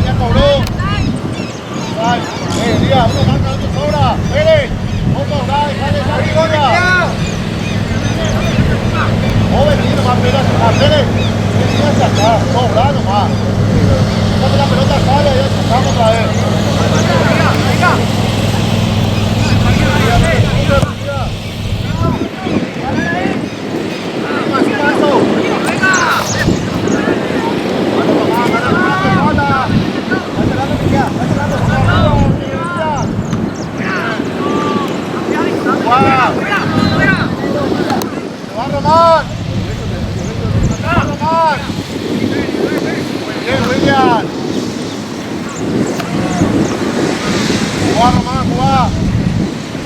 ya cobró. Elías, uno marca, otro sobra. Pérez, otro sobra, dejale esa figura. Joven, vení nomás, Pérez. Vení hacia acá, sobra nomás. Cuando la pelota sale, ya sacamos otra vez.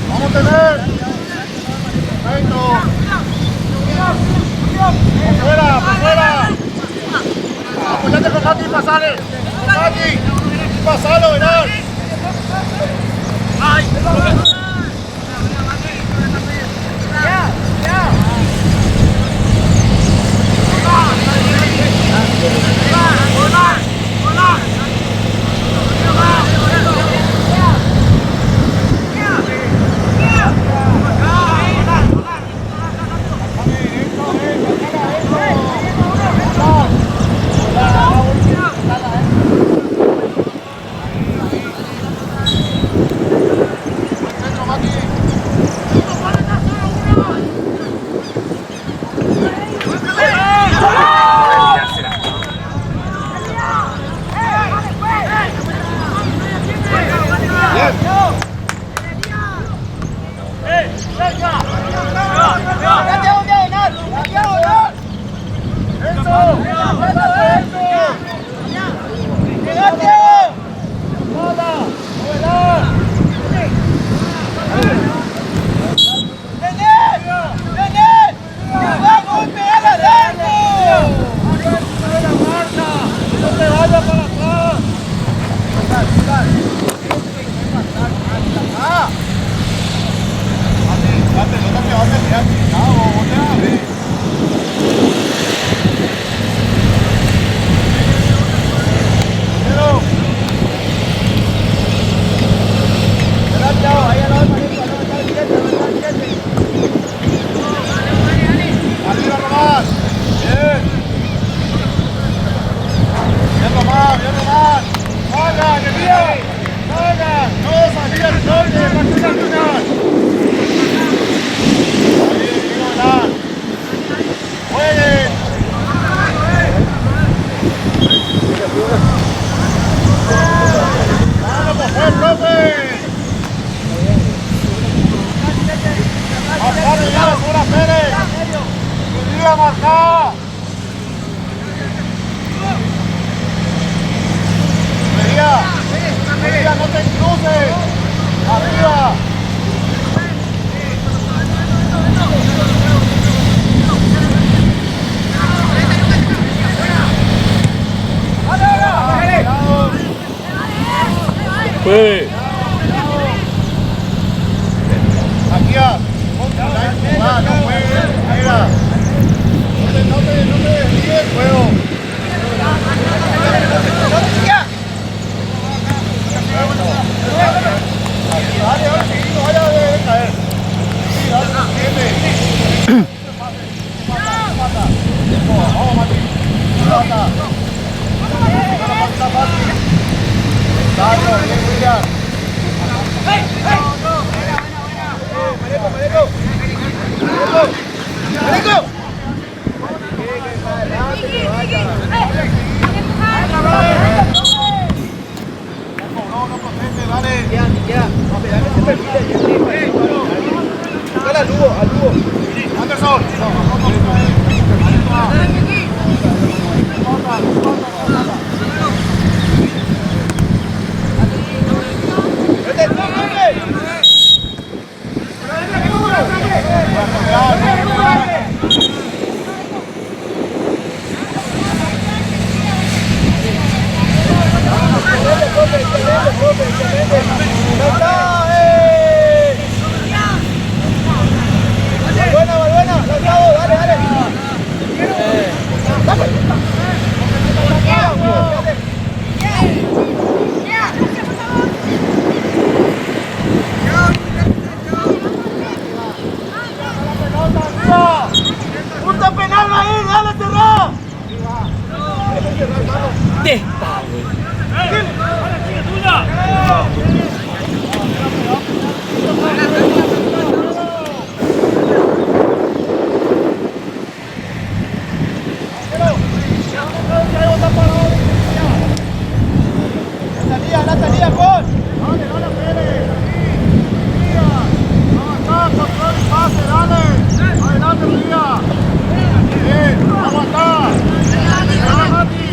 Vamos a tener. Perfecto. Por fuera. Apoyate con Mati y pasale. Con Mati. Pasalo, verás. Ay. No te cruces. Arriba. Sí. Aquí no juegues, mira. No te desvíes el juego. Dale, ahora sí, no vaya a caer. Sí, dale, vamos, Mati. Dale, bien, William. Anderson. La salida, Paul. Dale, Pérez. Avanzá, control y pase, dale. Adelante, María. Bien, aguantá. Dale, Mati.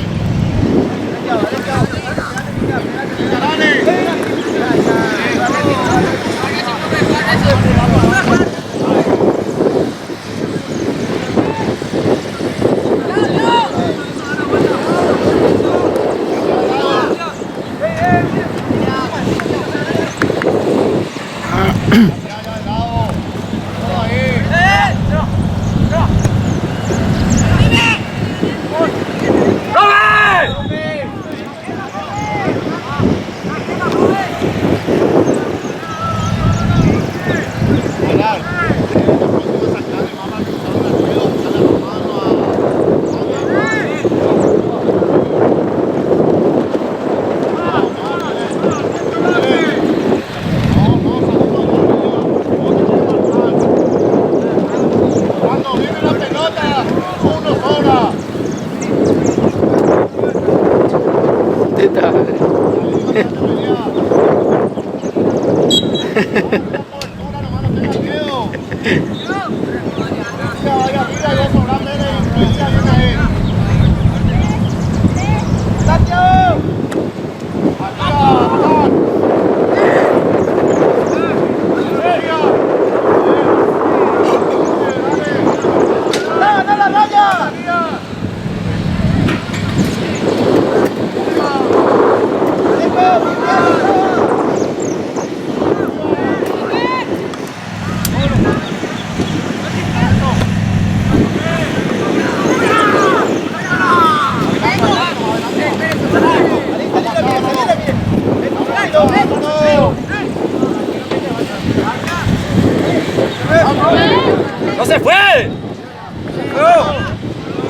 ¡No se fue!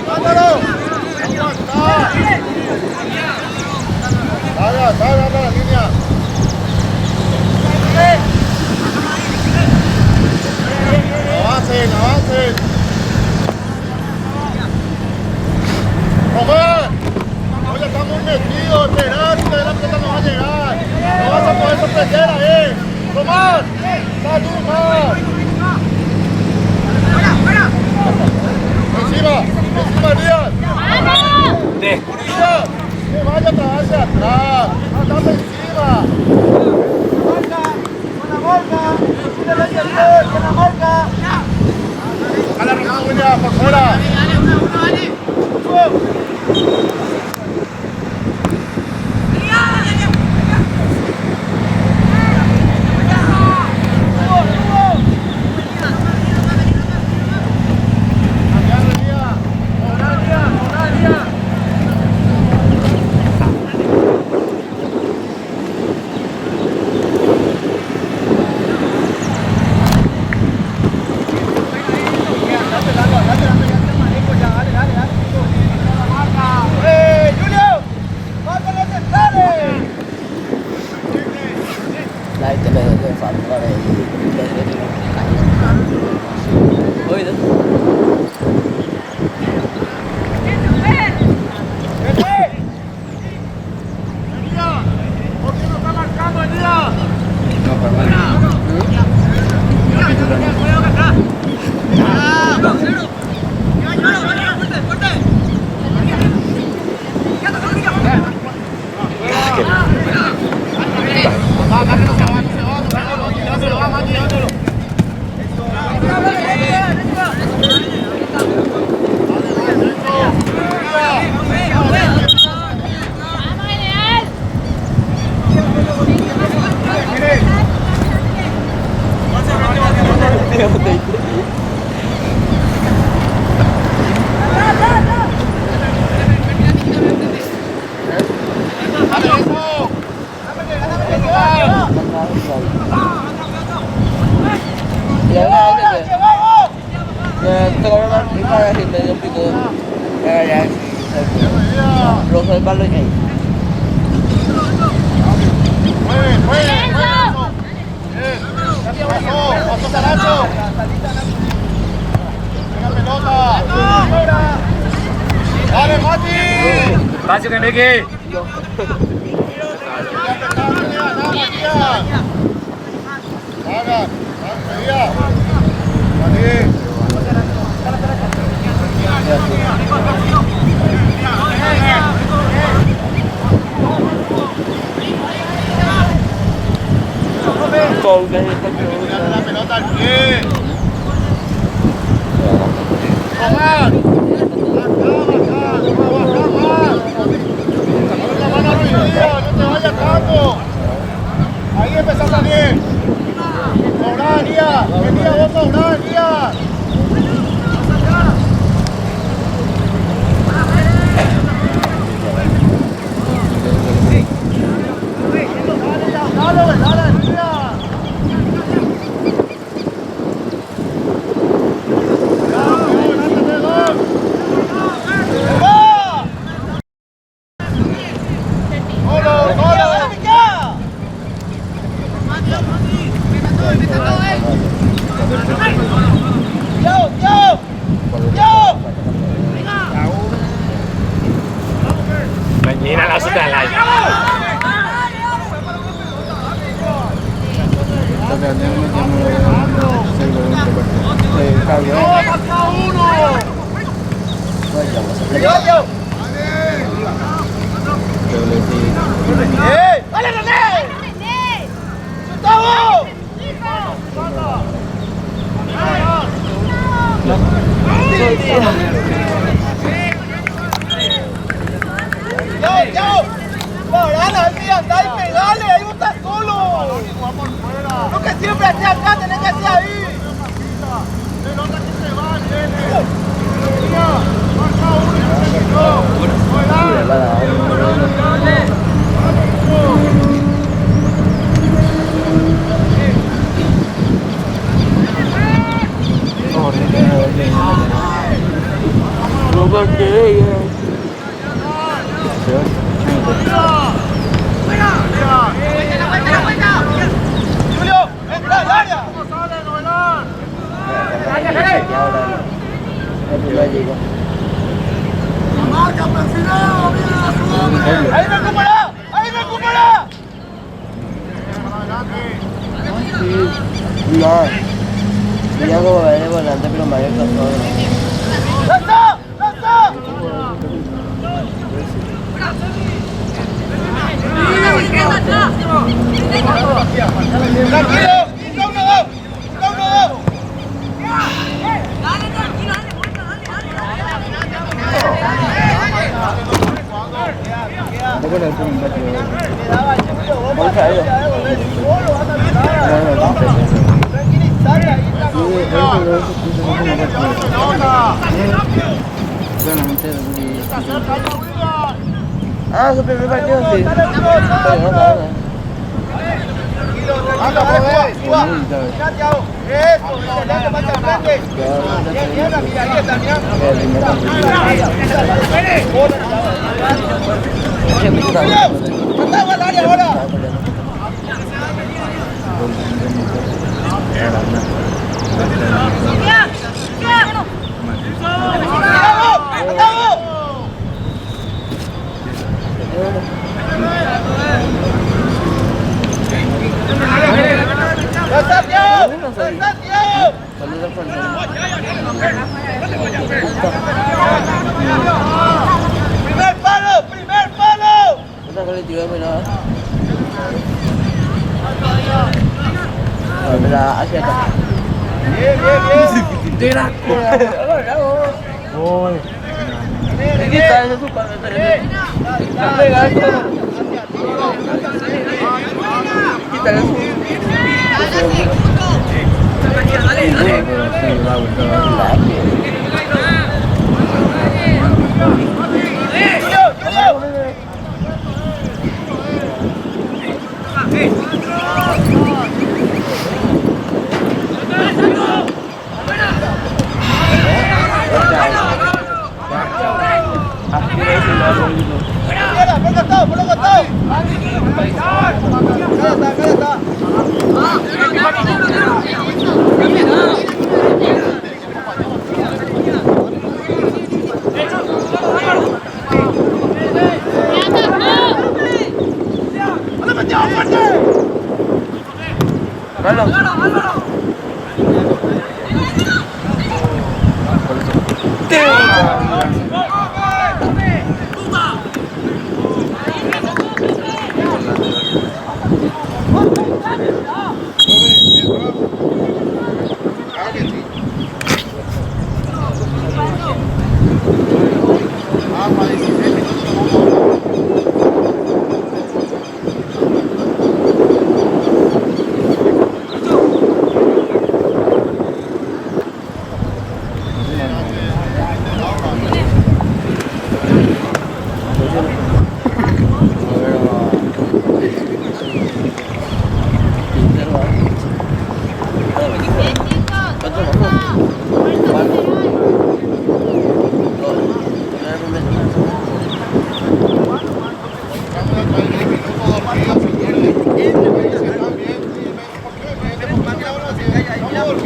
¡Mándalo! Dale, la línea. Avancen. Román, oye, estamos metidos, esperando, la pelota no va a llegar. No vas a poder sorprender ahí. Román, salud, Encima, Díaz. Descuida. Que vaya hacia atrás. Andando encima. Con la marca. Con la marca. A la Román, William, por fuera. Dale, dale. Nadia. Rosa del palo y ahí. Mueve, mueve, mueve eso. Bien. Pasó Caracho. Venga pelota. Dale, Mati. Espacio que Miki. Haga, seguía. Vale. Con cái La pelota al pie. Tomás. La mano arriba, no te vayas tanto. Ahí empezás bien. Cobrar, Lía. Venía vos cobrar, Lía. Dale, Lía. Mañana la suta al aire. ¡Dale, René! ¡Gustavo! ¡Yo! ¡Parala, andá y pegale! ¡Ahí vos estás solo! No que siempre esté acá, tenés que estar ahí. Pelota que se va, marca Julio, entra al área. ¿Cómo sale, Novelar? Marca, perfilado, mira la zona. Ahí recupera. Ya como va de volante, pero Mario pasó. ¡Lanza! Tranquilo, busca uno, dos. Dale, tranquilo, dale, vuelta, Ah, su primer partido, sí. Anda, eso, excelente, más adelante. Bien, mira, ahí está, mira. ¡Andá al área ahora! ¡Andamos! ¡Primer palo! Una colectiva muy nada. Mira, hacia acá. Bien. Aquí está ese su padre. Está pegando. Quítale su. Mira, por costado, por los costados. Acá está.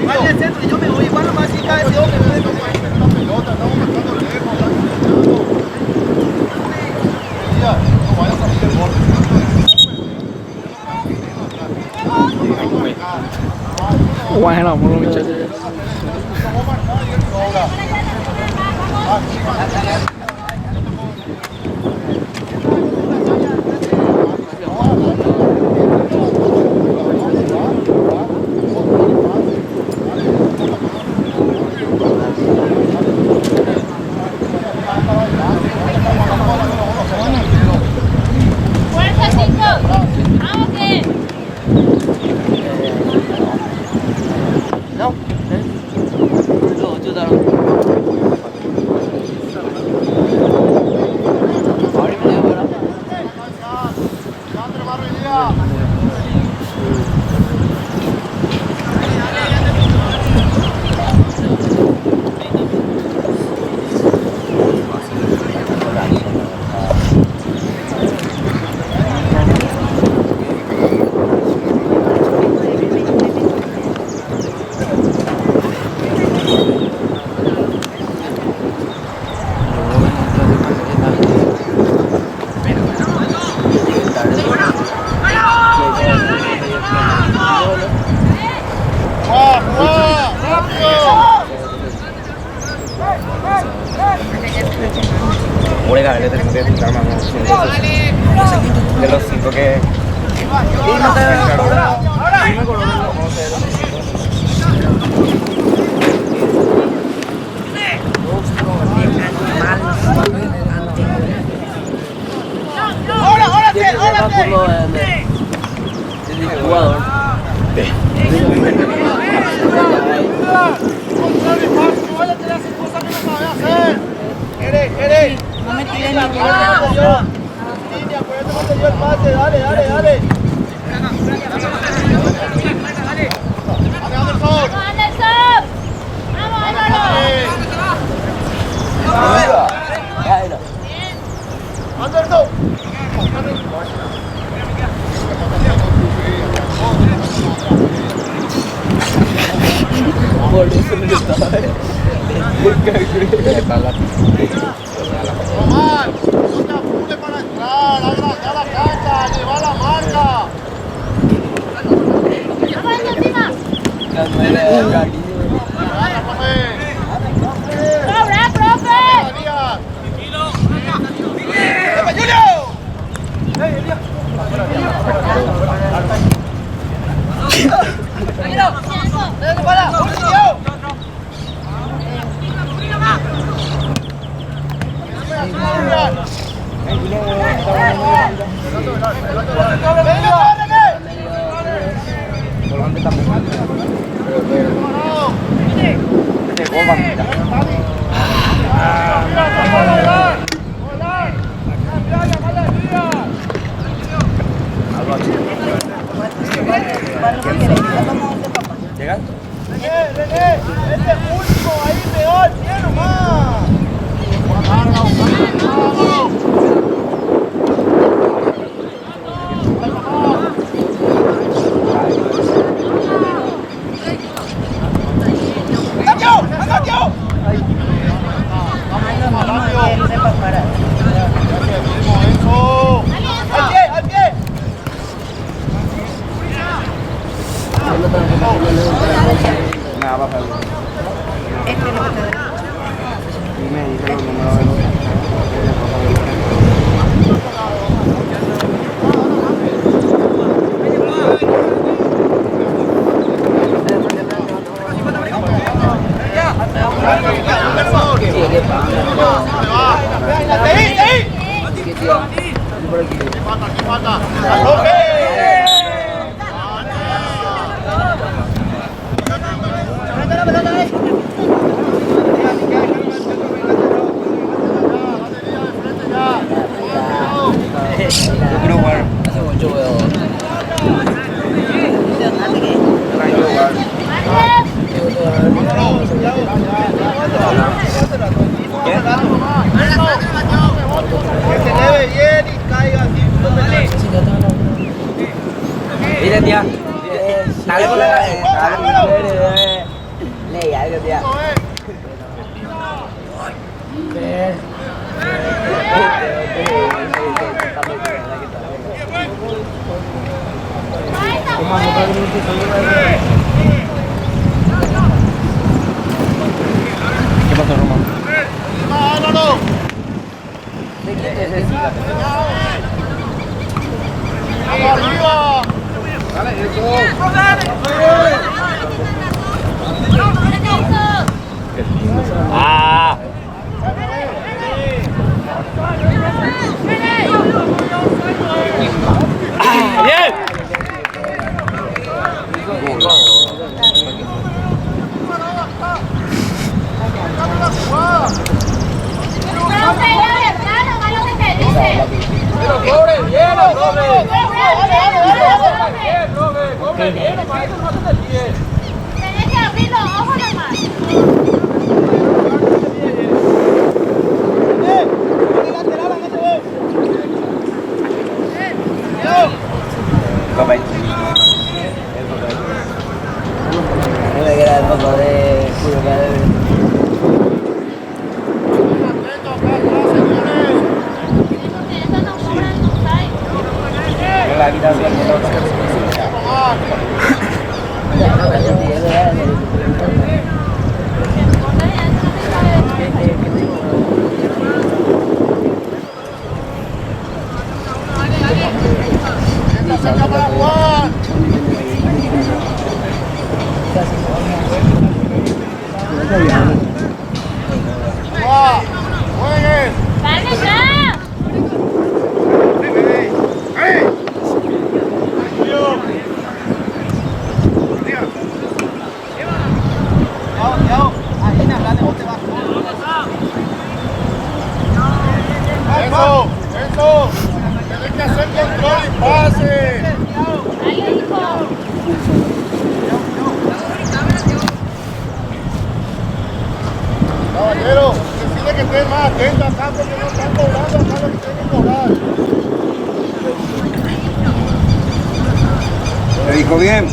Vaya al centro y yo me voy. Igual nomás si cae ese hombre. Bueno, muchachos. Fuerza, chicos. Vamos que. No. Lo ayudaron. Morega, le tengo que explicar más de los 5 que... Ahora sí. El jugador. No me tiren Línea, ni acuérdate el pase, dale. ¡Vamos, Anderson! ¡Vamos, Álvaro! Anderson. Por eso no estaba. Román, no te apures para entrar, agrandar la cancha, llevar la marca. ¡Vamos, encima! Vaya, profe. ¡Profe, profe! Elías. ¡Epa, Julio! ¡Para! ¡Julio! ¿Llegas? René, este último ahí peor, tiene nomás. ¿Qué falta? ¡Roque! Yo quiero jugar. Hace mucho veo. Que se leve bien y caiga así. Mira, tía. Dale con la Ley, algo, tía. ¿Qué pasó, Román? ¡Arriba! ¡Dale ¡Ah! ¡Bien! Tenés que abrir los ojos nomás. Papá. No me queda el poco de puro cadáver. Porque eso no cobran un site. Me la ha quitado bien. ¡Dale ya! ¡Eso! ¡Tienes que hacer control y pase! Dale, hijo. Caballero, decide que estés más atento acá porque no están cobrando acá lo que tienen que cobrar. ¿Te dijo bien?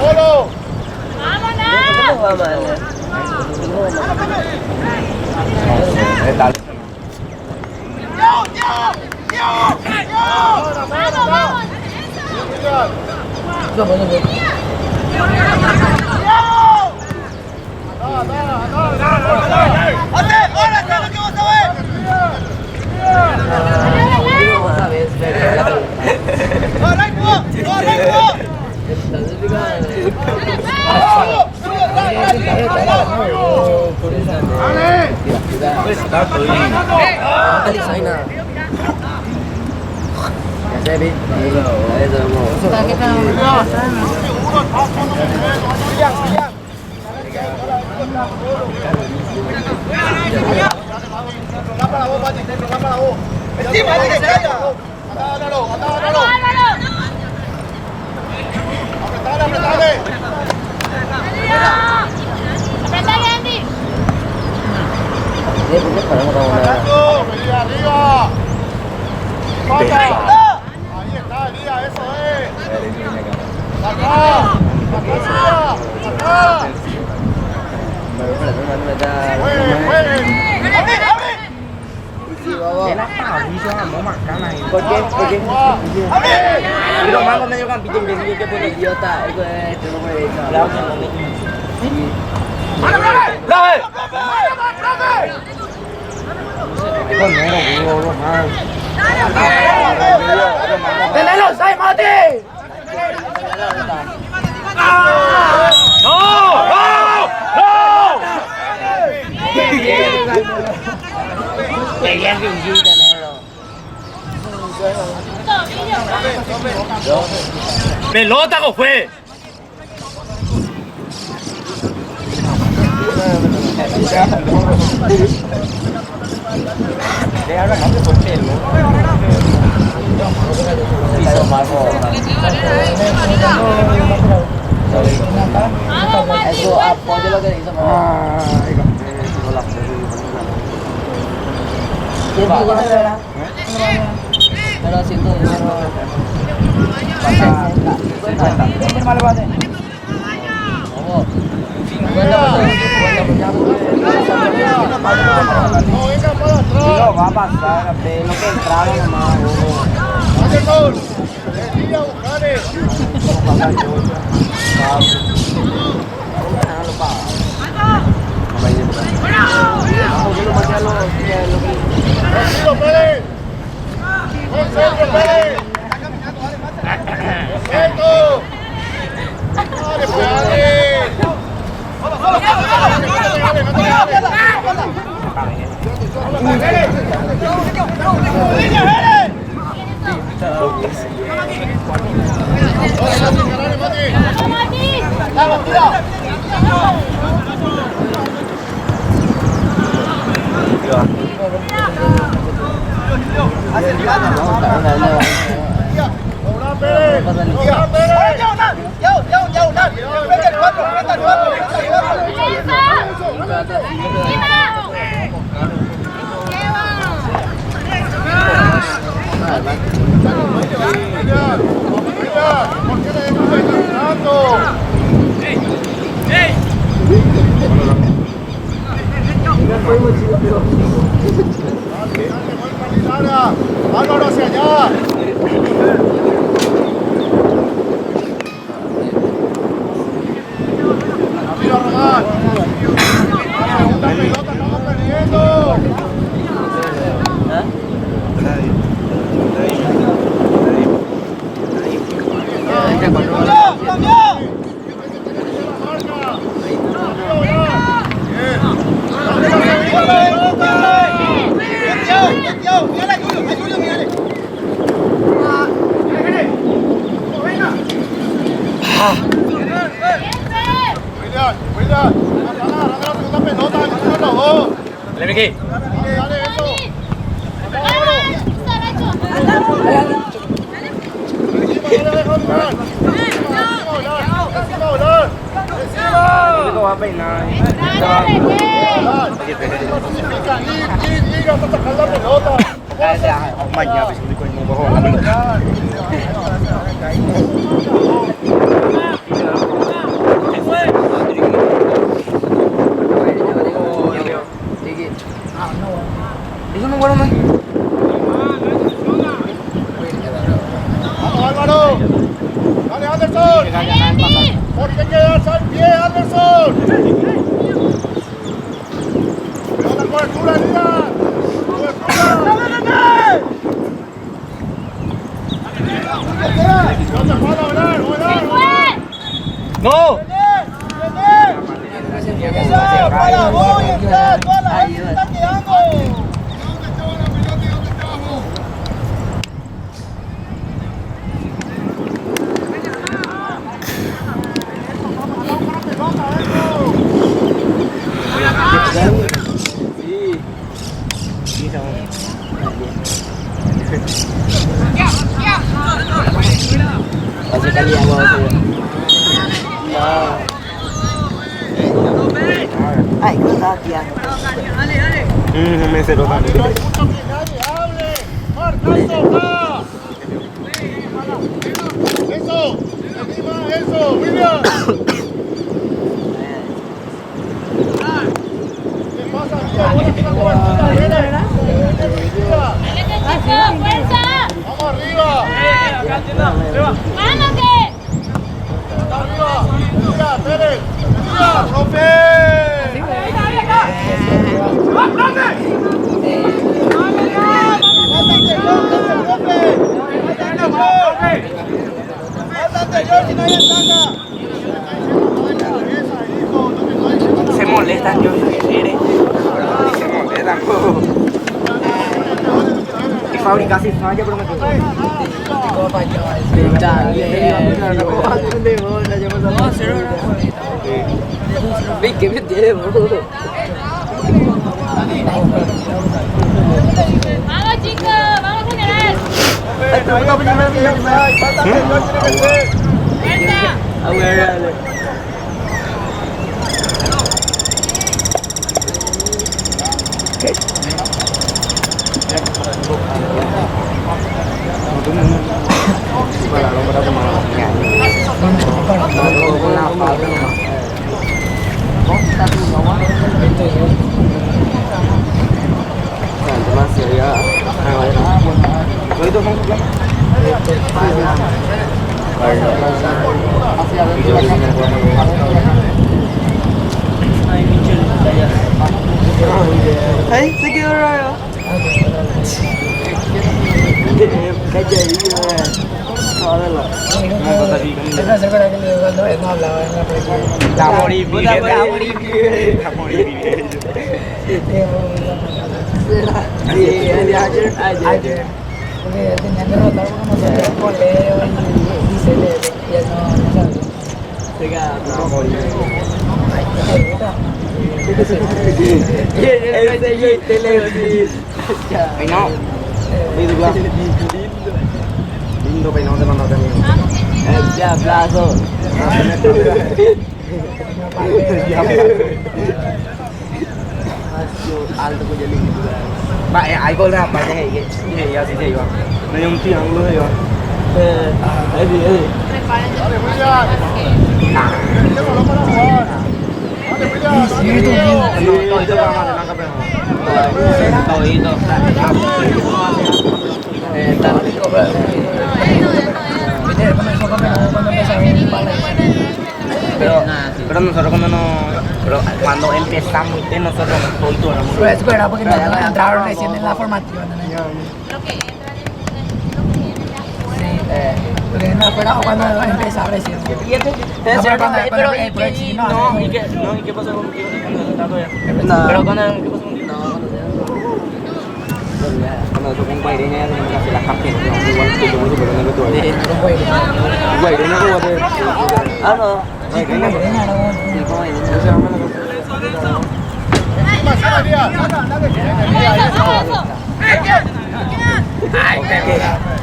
¡Solo! ¡Vámonos! Dale. ¡Vamos, vamos! ¡Encima, dale que caiga! ¡Atádalo! ¡Vamos, Álvaro! ¡Apretale, apretale! ¡Apreta, Andy! ¡Atando! ¡Vení arriba! ¡Pata! Ahí está, Elías, eso es. ¡Acá! ¡Acá, acá! ¡Jueguen, jueguen! ¡Abre, abre! ¿Por qué? Porque ¡Abre! lo más mediocampista imbécil que pone idiota. Esto no puede ser. ¡Dale! ¡Tenelo, Sai, mate! pelea finquita, negro. ¡Pelota, fue! Piso Marco. Eso apoyo lo que hizo Marco. Pero haciendo dinero. No, va a pasar, de lo que entraron nomás. Álvaro hacia allá. Arriba, Román. Segunda pelota, estamos perdiendo. William, agarra la segunda pelota, los dos. Dale, Miki. Dale eso. Lo va a peinar. Hasta sacar la pelota. Mañana, si no coño, bajo la Eso no bueno, man. Vamos, Álvaro. Dale, Anderson. ¿Por qué quedarse al pie, Anderson? Pelota, cobertura, Lina. Cobertura. No te puedo hablar, ¡No! ¡Para vos! ¡Toda la gente se está quedando! Hace calidad, ay, cosa, tía. Me cerró también. No hay mucho que nadie hable. ¡Marcazo acá! ¡Eso! ¡Encima eso! ¡William! ¿Qué pasa? ¡Vamos arriba! ¡Ándate! ¡Arriba! ¡Mira, Pérez! ¡Mira, profe! Se molestan, yo quiere. Se molestan. fábrica sí falla, pero me quedo. Ven, que me tiene, boludo. Vamos chicos, vamos a generar. A ver, dale. Ay, se quedó raro. Cái gì vậy? Đó là La morí, Ayer. Porque tenían que rotar uno nosotros con Leo y Cele, y él no sabía. se queda. El sello y teleo, sí. Peinado. Lindo peinado te mandaste a mí. Ya, aplauso. Alto con el lindo. Bạn ai có là bạn này gì gì gì vậy? Nó dùng tiếng luôn rồi. Cái gì đấy? Tôi cho vào mà nó có Tôi pero nosotros cuando empezamos nosotros todos éramos. Pero eso era porque no entraron recién en la formativa. Lo que entra Porque no fuera cuando empezaba recién. Pero ¿y qué pasó con Pero cuando ¿qué pasó con Cuando yo con Guairena tenemos que hacer las campeonas, igual que yo muy pero no lo tuve. Guairena no va Ah, no.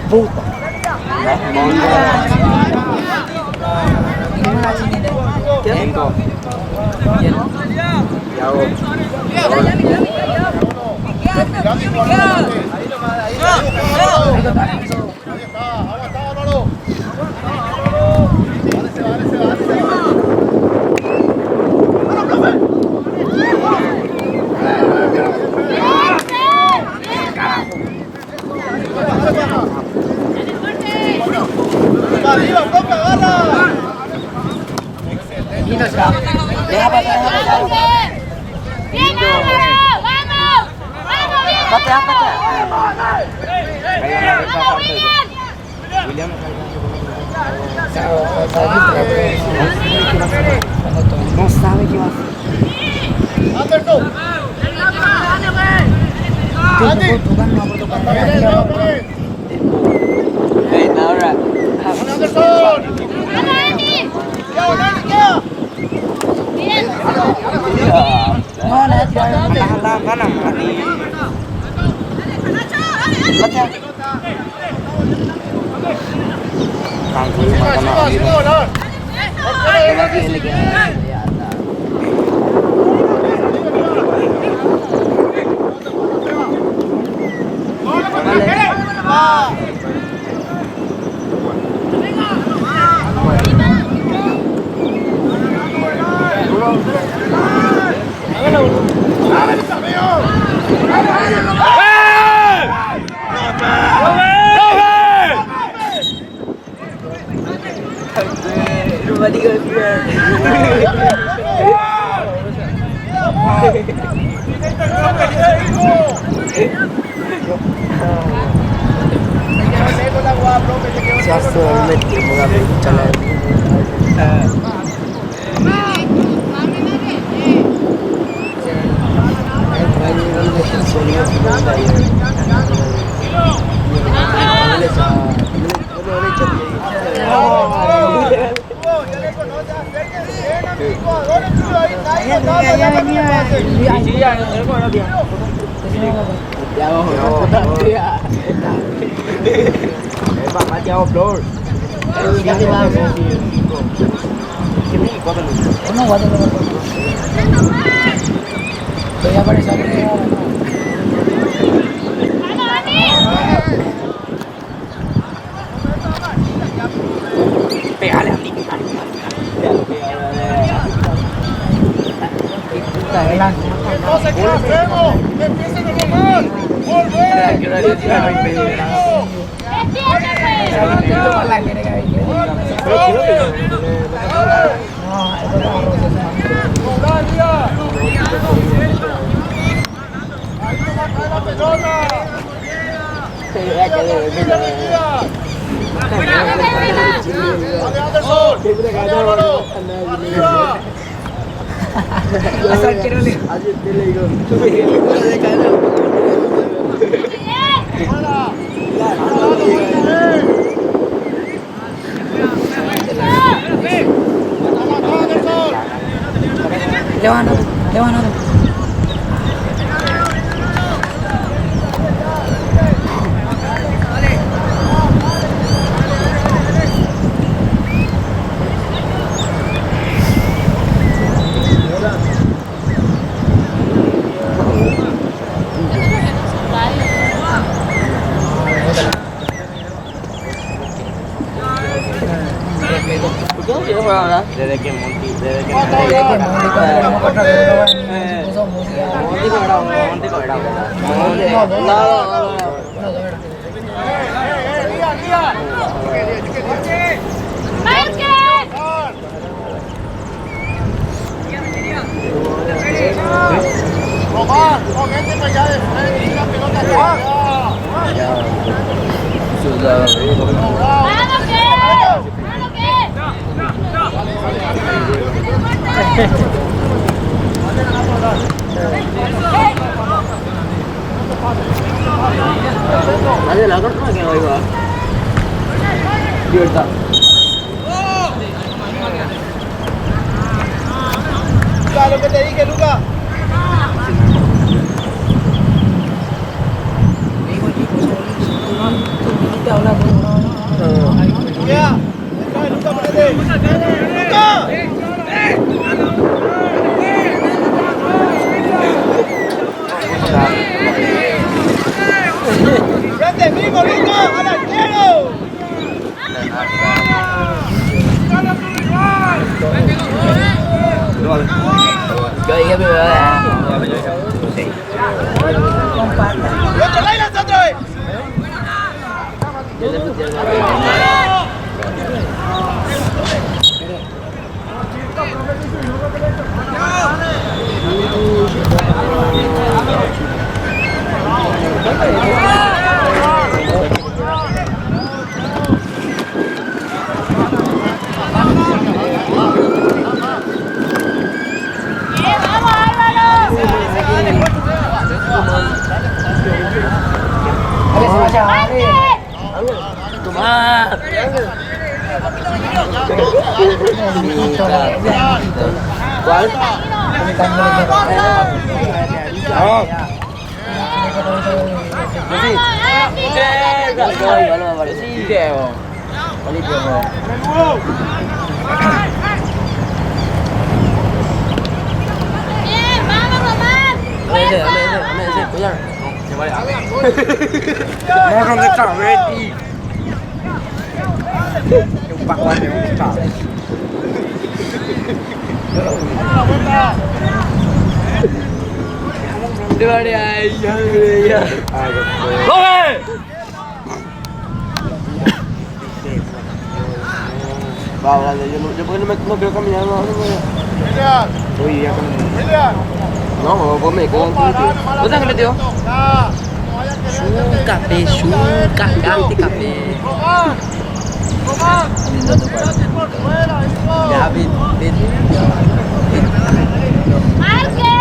puta. Cinco. Deja pasar. ¡Bien, Álvaro! ¡Vamos! ¡Vamos, bien! Pate. ¡Vamos, William! William no sabe qué va a hacer. Anderson. Ahora. Anderson. ¡Vamos, Andy! ¡Queda! ¡Bien! No, nada, Ganan aquí. nada. Mateo Flor. Uno, cuatro, pero ya apareció aquí. Pégale a mí. Entonces, ¿qué hacemos? ¡Empiecen a robar! ¡Volver! ¡Ahí no va a caer la pelota! ¡Dale, Anderson! ¡Vámonos! ¡Arriba! Levántate. Desde que Monty, Desde que Monty cuando éramos contra Pedro puso música. Monty cobraba. Román, con gente para allá de frente, la pelota allá. Ada lah kau nak kena ibu. Dia tak. Lo que te dije, Lucas. Ya, Lucas, ¡frente mismo, Lucas! ¡Al arquero! Yo dije primero. ¡Y otro Lailas otra vez! ¿Cuál? Bien, vamos, Román. No, ¿dónde está Betty? Un pacuán de gusta. Va, dale, yo porque no quiero caminar, no. William, Hoy día con... William. No, vos me quedo. ¿Vos te metió? Café, café. Román, por fuera, hijo. Ya, ven. Márquez.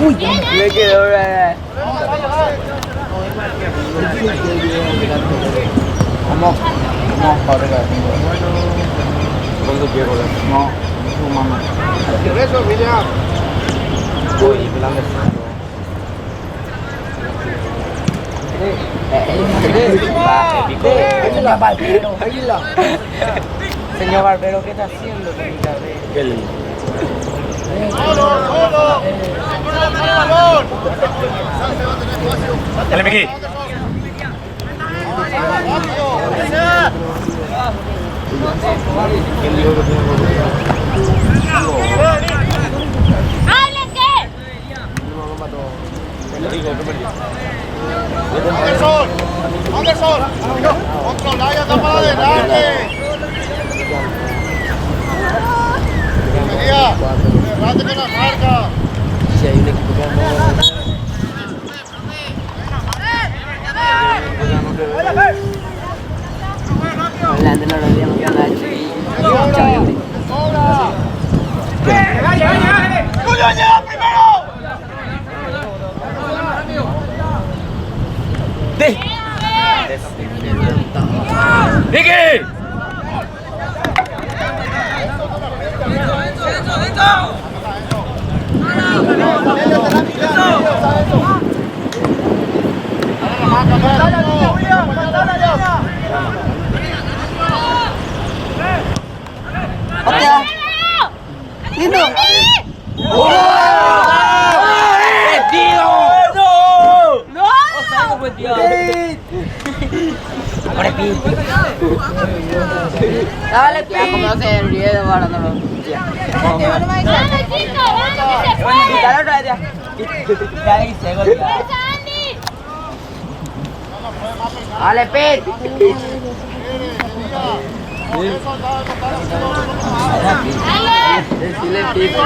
Bien, Me quedó Vamos, ahora ¿Cuánto quiero? no, humano. Eso, William. Uy, plan de Águila, barbero. Águila. Señor Barbero, ¿qué está haciendo con mi cabello? Qué lindo. ¡Solo! ¡Balón! Dale, Miki. ¿Quién dijo que tiene ¡Hable qué! Anderson, controla y anda para adelante. Venía, cerrate con la marca. Si hay un equipo que Hablando no lo habíamos ganado. ¡Julio llega primero! ¡Miki! ¡Lindo! Dale, ya como no se ríe de ahora, no lo. ¡Vamos, chicos! ¡Vamos, que se puede! Dale otra vez ya. Ya hice, gol. ¡Fuerza, Andy! Dale, Pete. ¡Dale! Decirle tipo.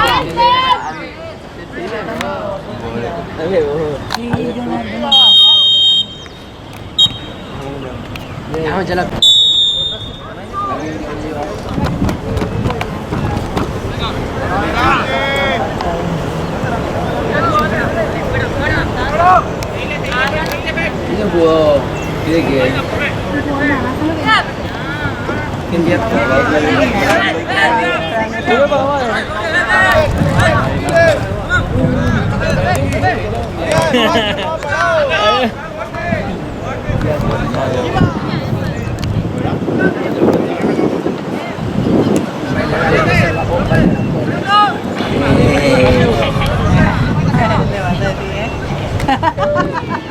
Dale vos. Vamos, ya la. ¿Quién jugó? ¿De qué? ¿Quién día?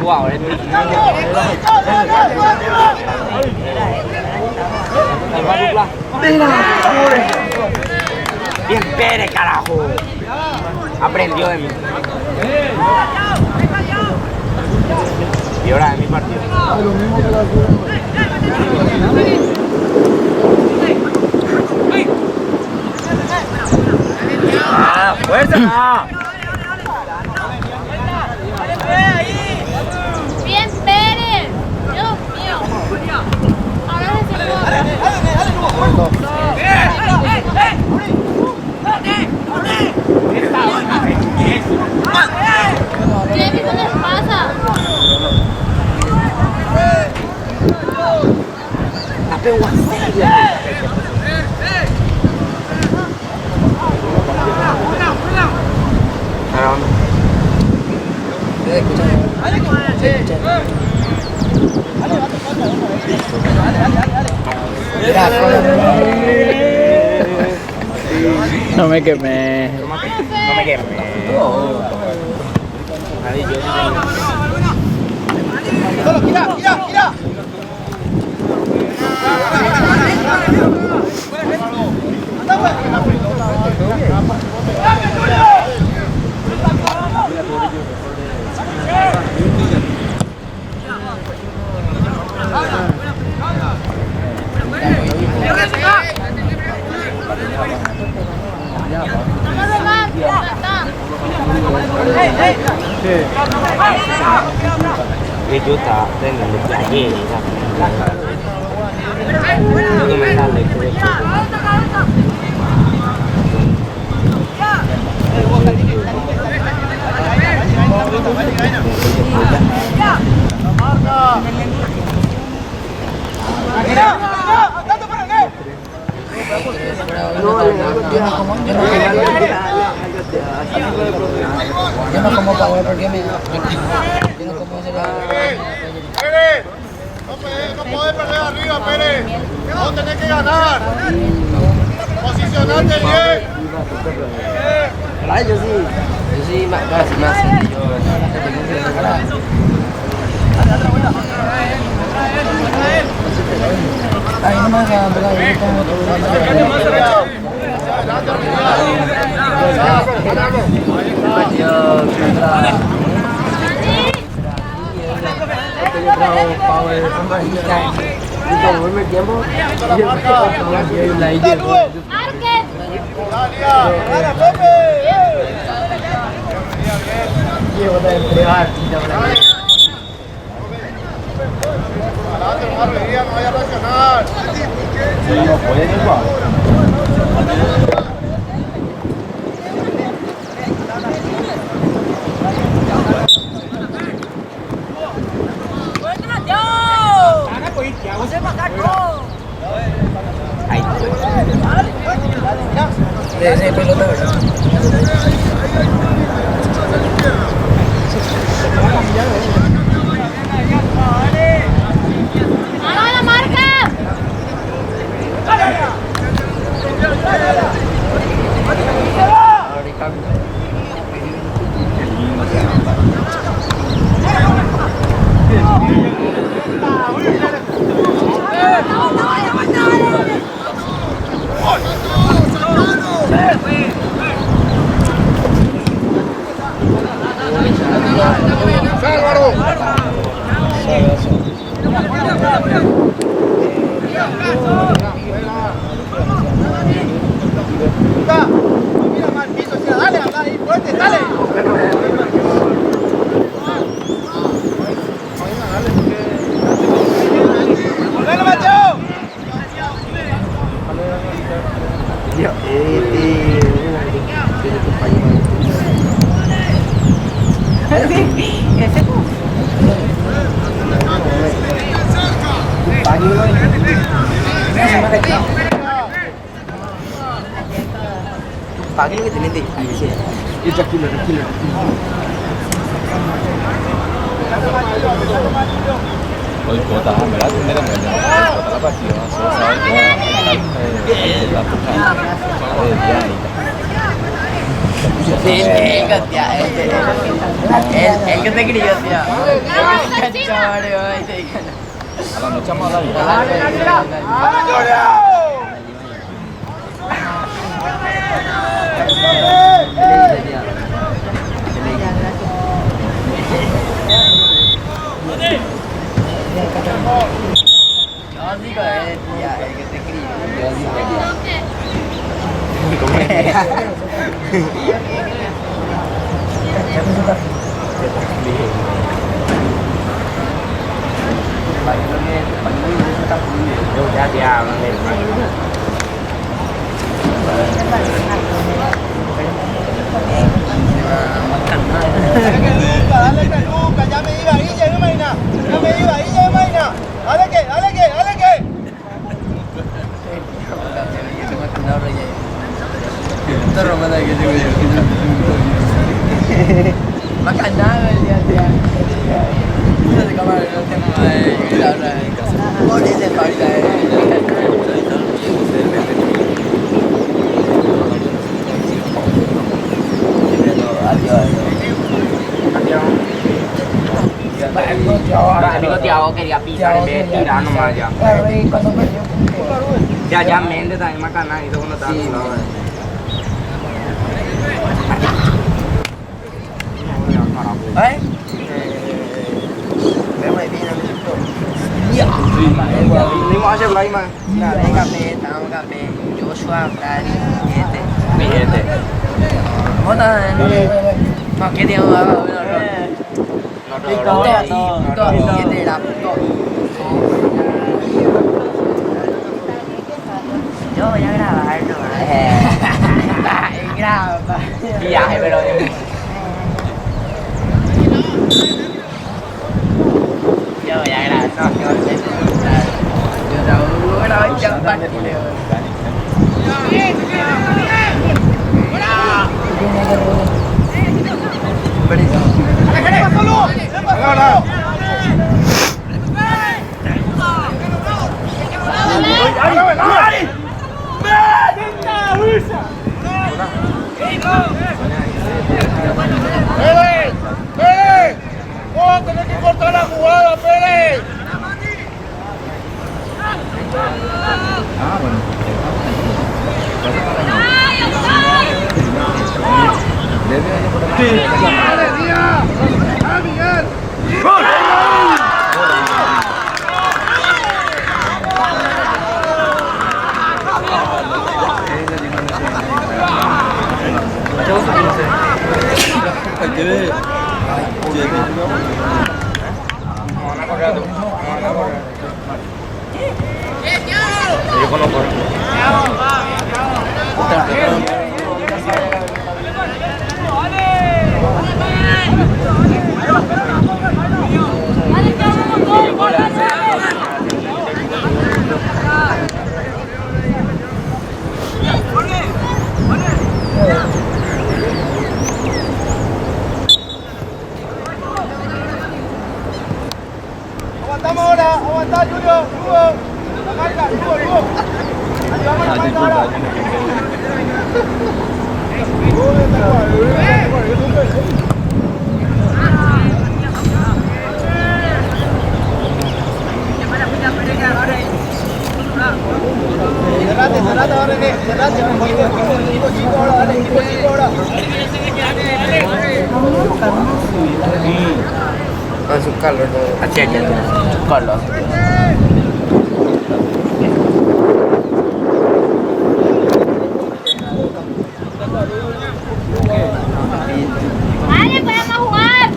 Wow, bien Pérez, carajo. Aprendió de mí. Y ahora es mi partido. ¡Ah, fuerza! ¡Bien, Pérez! ¡Dios mío! Ahora ¿qué les pasa? La pegó así. No me quemé. No me quemes. ¡Gira! Vamos a robar, ya está. Que yo estaba teniendo que ayer, no me sale. Yo no como pavo porque me... Yo no como ese... Pérez, no podés perder arriba, Pérez. No tenés que ganar. Posicionate bien. Yo sí, más sencillo. Ahí no me dejan pegar, yo como Marquen. ¡Gana, Pepe! Adelante, no barbería, no vaya a reaccionar. No pueden igual. de pelota, ¿verdad? ¡Mano a la marca! Mira mal piso, dale, anda ahí, fuerte, dale. ¡Volvelo, Mateo! Pague lo que tienen de y tranquilo. Hoy kota ¿verdad? Tiene que la partida, Sí, el que te crió, tío. El que te cachorro, ahí te digo. a la noche vamos a hablar. ¡Vamos, Julio! Yo digo, tía, el que te crió. Yo digo, Ya, Dale que Luca, ya me iba ahí, ya me imagina. Ya me iba ahí, ya me imagina. Dale que. Makanado el día, tía. Uno de cámara no tengo la hora en casa. Por ese falta, Amigo Tiago quería pisar en vez de tirar nomás ya. Claro, y cuando perdió, Ya Méndez también Macana hizo cuando estaba en lado. ¿Eh? Ni más hacer la imagen. Estamos café. Joshua, Fran, este. ¿Vos estás no, ¿qué tiene ahora? Yo voy a grabarlo. Graba. Viaje, pero. Yo voy a grabar. No, que va a ser. Yo grabo ya partido. tiene que ¡Pérez! ¡Pérez! ¡Vos vas a tener que cortar la jugada, Pérez! Ah, bueno. ¡Dale, Díaz! ¡Ah, Miguel! Yo conozco. Aguantamos ahora, aguantá, Julio, Hugo. La marca, Hugo. Ayúdame a aguantar ahora. Cerrate ahora, René, cerrate. Equipo chico ahora, dale, equipo chico ahora. Con su Carlos. Así es que Carlos. Vale, podemos jugar.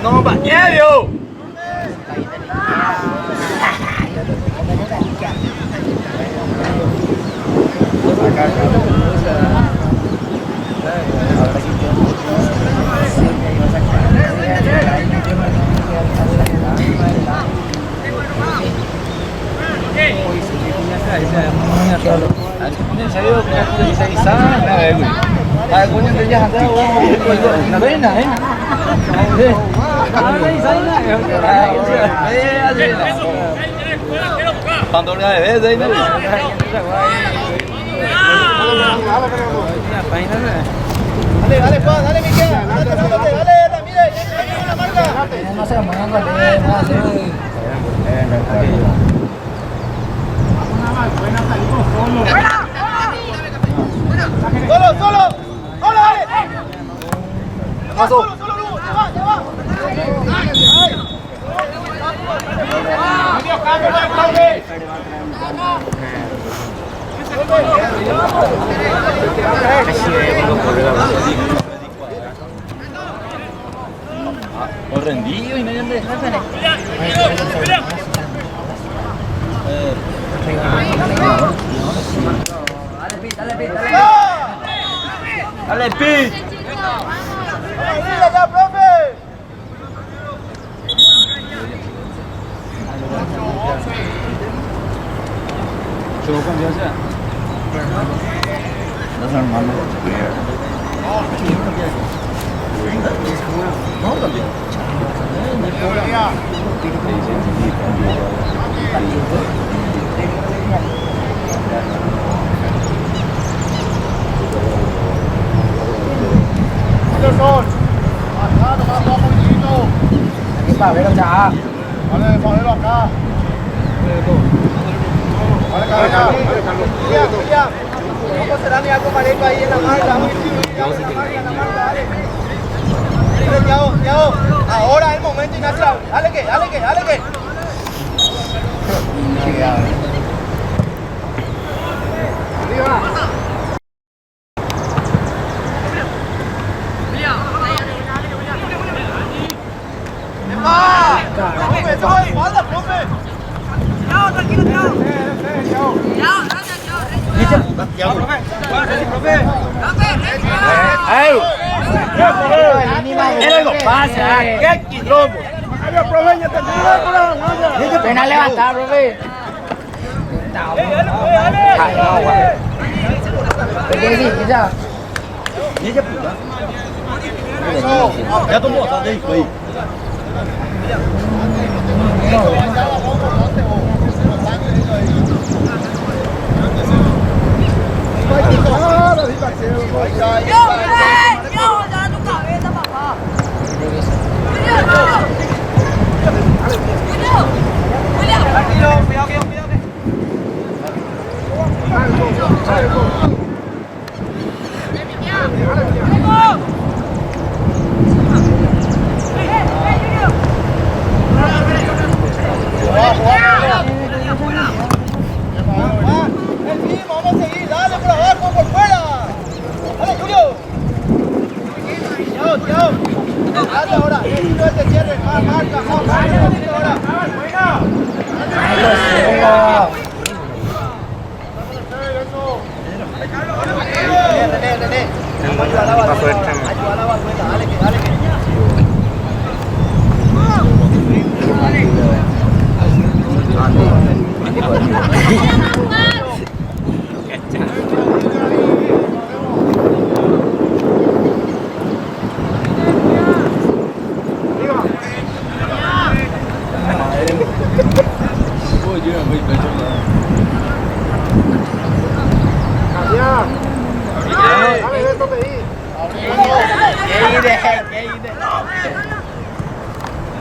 No, va, Diego. Cuando una vez ahí no. Dale, Juan, dale, Miguel. Dale, Ramírez, la marca. No se muevan, no hacer. Solo. Hola, dale. Solo, Lugo. Ya va. Medio cambio, Los rendidos y no hay donde dejarse. Dale, Pi. Ya, profe. ¿Tuvo confianza? Los hermanos. No, también. Aquí para ver ya. Vale, ponelo acá. Vale, Julián. ¿Cómo será mi algo parejo ahí en la marca? Dale, Thiago. Ahora es el momento, Ignacio. Dale que. ¡Profe, eso es espalda, profe! ¡Chao, tranquilo, ¡Qué quilombo! Pena levantar, profe. Ya tomó, está de ahí. Vamos a seguir, dale por abajo, por fuera. Dale, Julio. Chao. Dale ahora, no te cierres, más, marca, ahora. René. Ayuda a la Valbuena, dale que.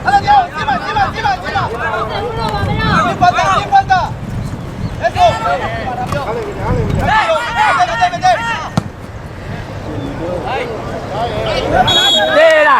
¡Dale, Dios! ¡Encima! ¿Quién falta? ¡Eso! ¡Tira!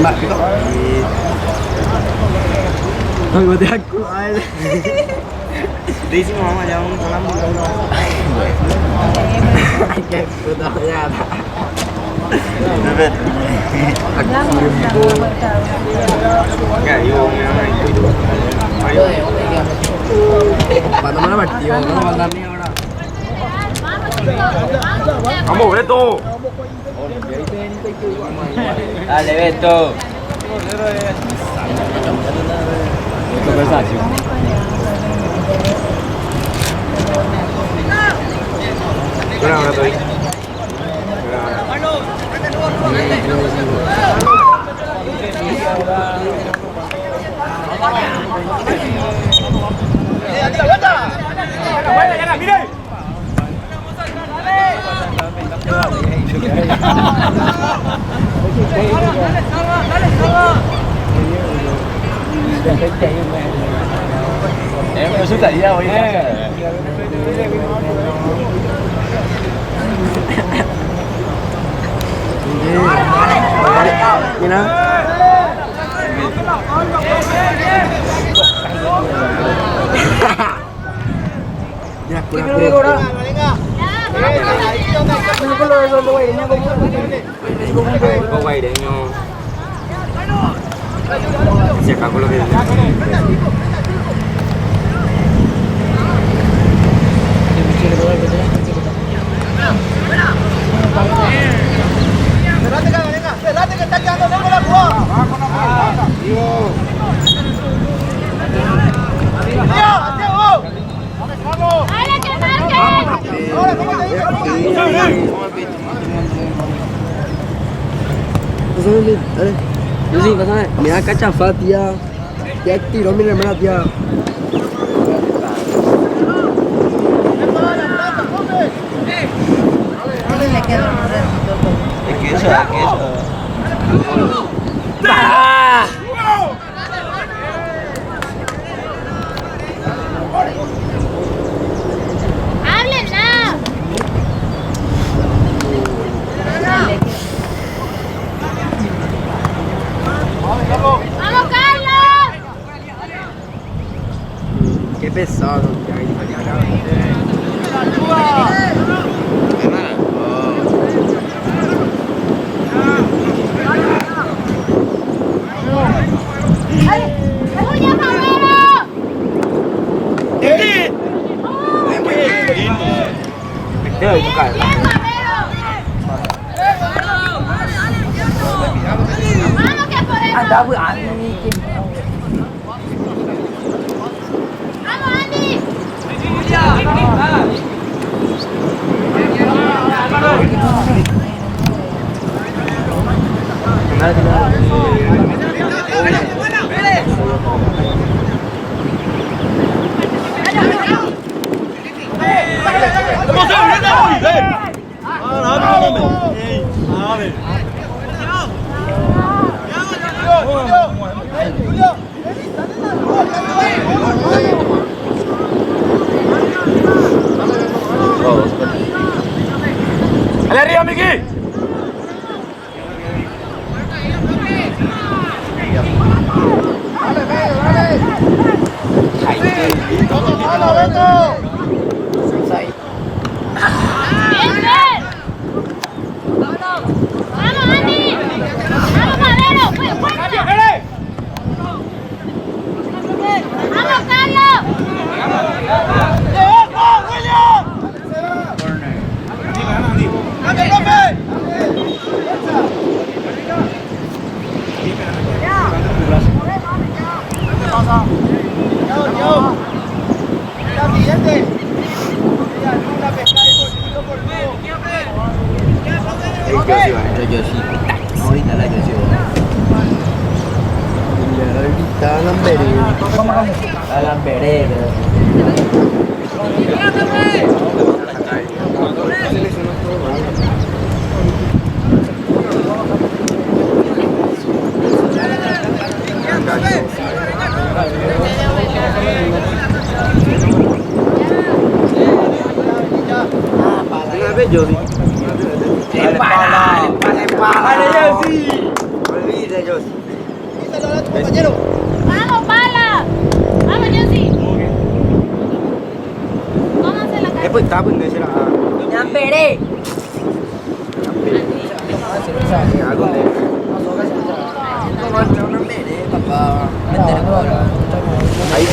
Mbak kok. Thôi bữa tiệc của ai đây? Đi xin mama jangan salam dulu. Kayak udah ya. Dapat. Kayak yung itu. Ayo. Mana mati yo, mana ni ahora. Vamos Beto. Dale, Beto. Conversación. Una hora estoy. Em có chút đẩy ra rồi nhé. Như nào? Ya, kurang. Kau quay để nhau. Siapa aku lagi? Espérate que está quedando lejos la jugada. ¡Dale, que marque! Ahora, ¿cómo te digo? Lucy, pásame. Mira cachafa, tía. Ya tiró mi hermana, tía. ¡Háblenla! pesado. ¡Tuya, Pamelo! Debe buscar. ¡Bien, Pamelo! ¡Vamos, que podemos! Anda, bu Andy. ¡Vamos, Andy! ¡Dale arriba, Miki! ¡Bien, Fer! ¡Vamos, Andy! ¡Vamos, Pamelo! ¡Fuerza! ¡Vamos, Carlos! La siguiente. Una pescada y por Ahorita la yo La lamberera. Una vez yo vi. Empala. Olvídate, yo sí. compañero. ¡Vamos, Pala! ¡Vamos, Josie! Pónganse la cara. Después está pues no será. Lamberé. Algo de. Ahí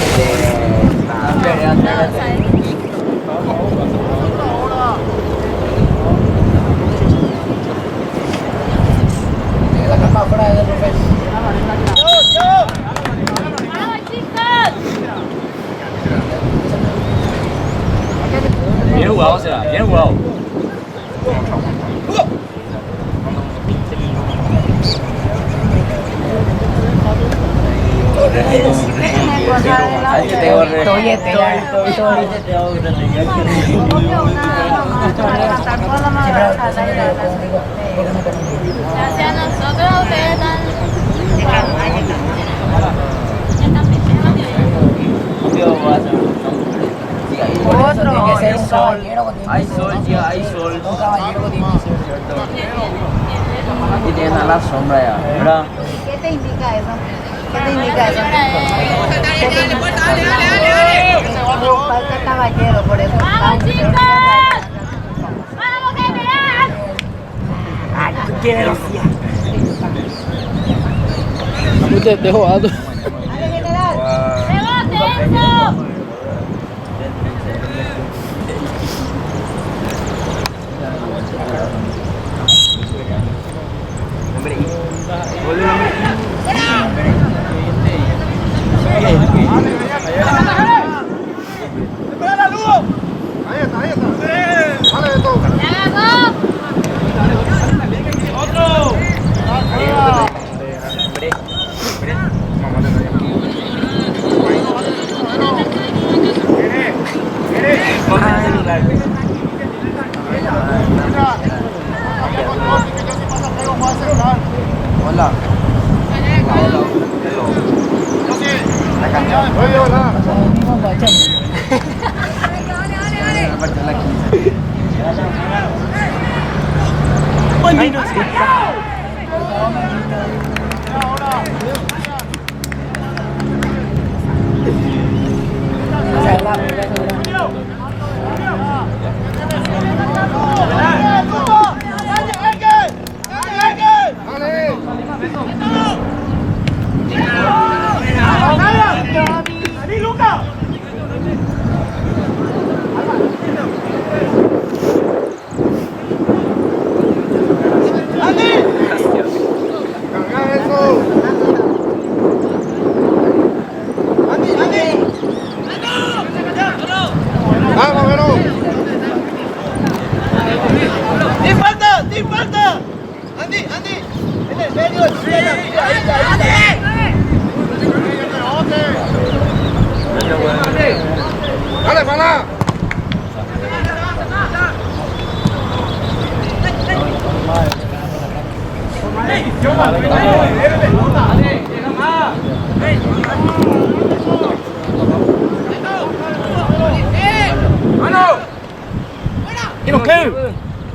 La capa fuera del profesor. ¡Vamos, chicos! Bien jugado, será. Bien jugado. Gracias a nosotros, ustedes están... Otro. Tiene que ser un caballero. hay sol, tía, hay sol. Un caballero tiene que ser. Y tiene la sombra ya, ¿verdad? ¿Qué te indica eso? ¿Qué te indica eso? Falta caballero, por eso. ¡Vamos, chicos! ¡Vamos, general! ¡Qué velocidad! Te jugando. ¡Dale, general! ¡Rebote, Enzo! ¡Espera la luz! Ahí está. Vale de todo. ¡Ya agarró! Hola. Oye, hola. ¡Vení, Luca! ¡Sin falta! ¡Andy! En el medio, ¡dale, para!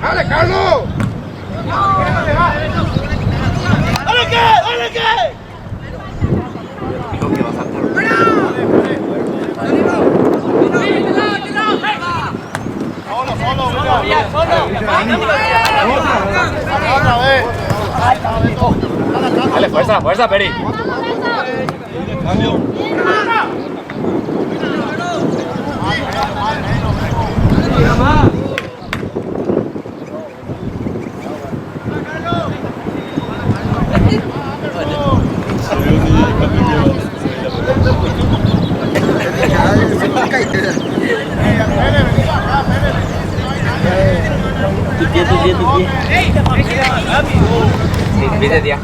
¡Dale, Carlos! ¡Dale que! Dijo que va a saltar. Dale, fuerza, Peri. Vete, tía.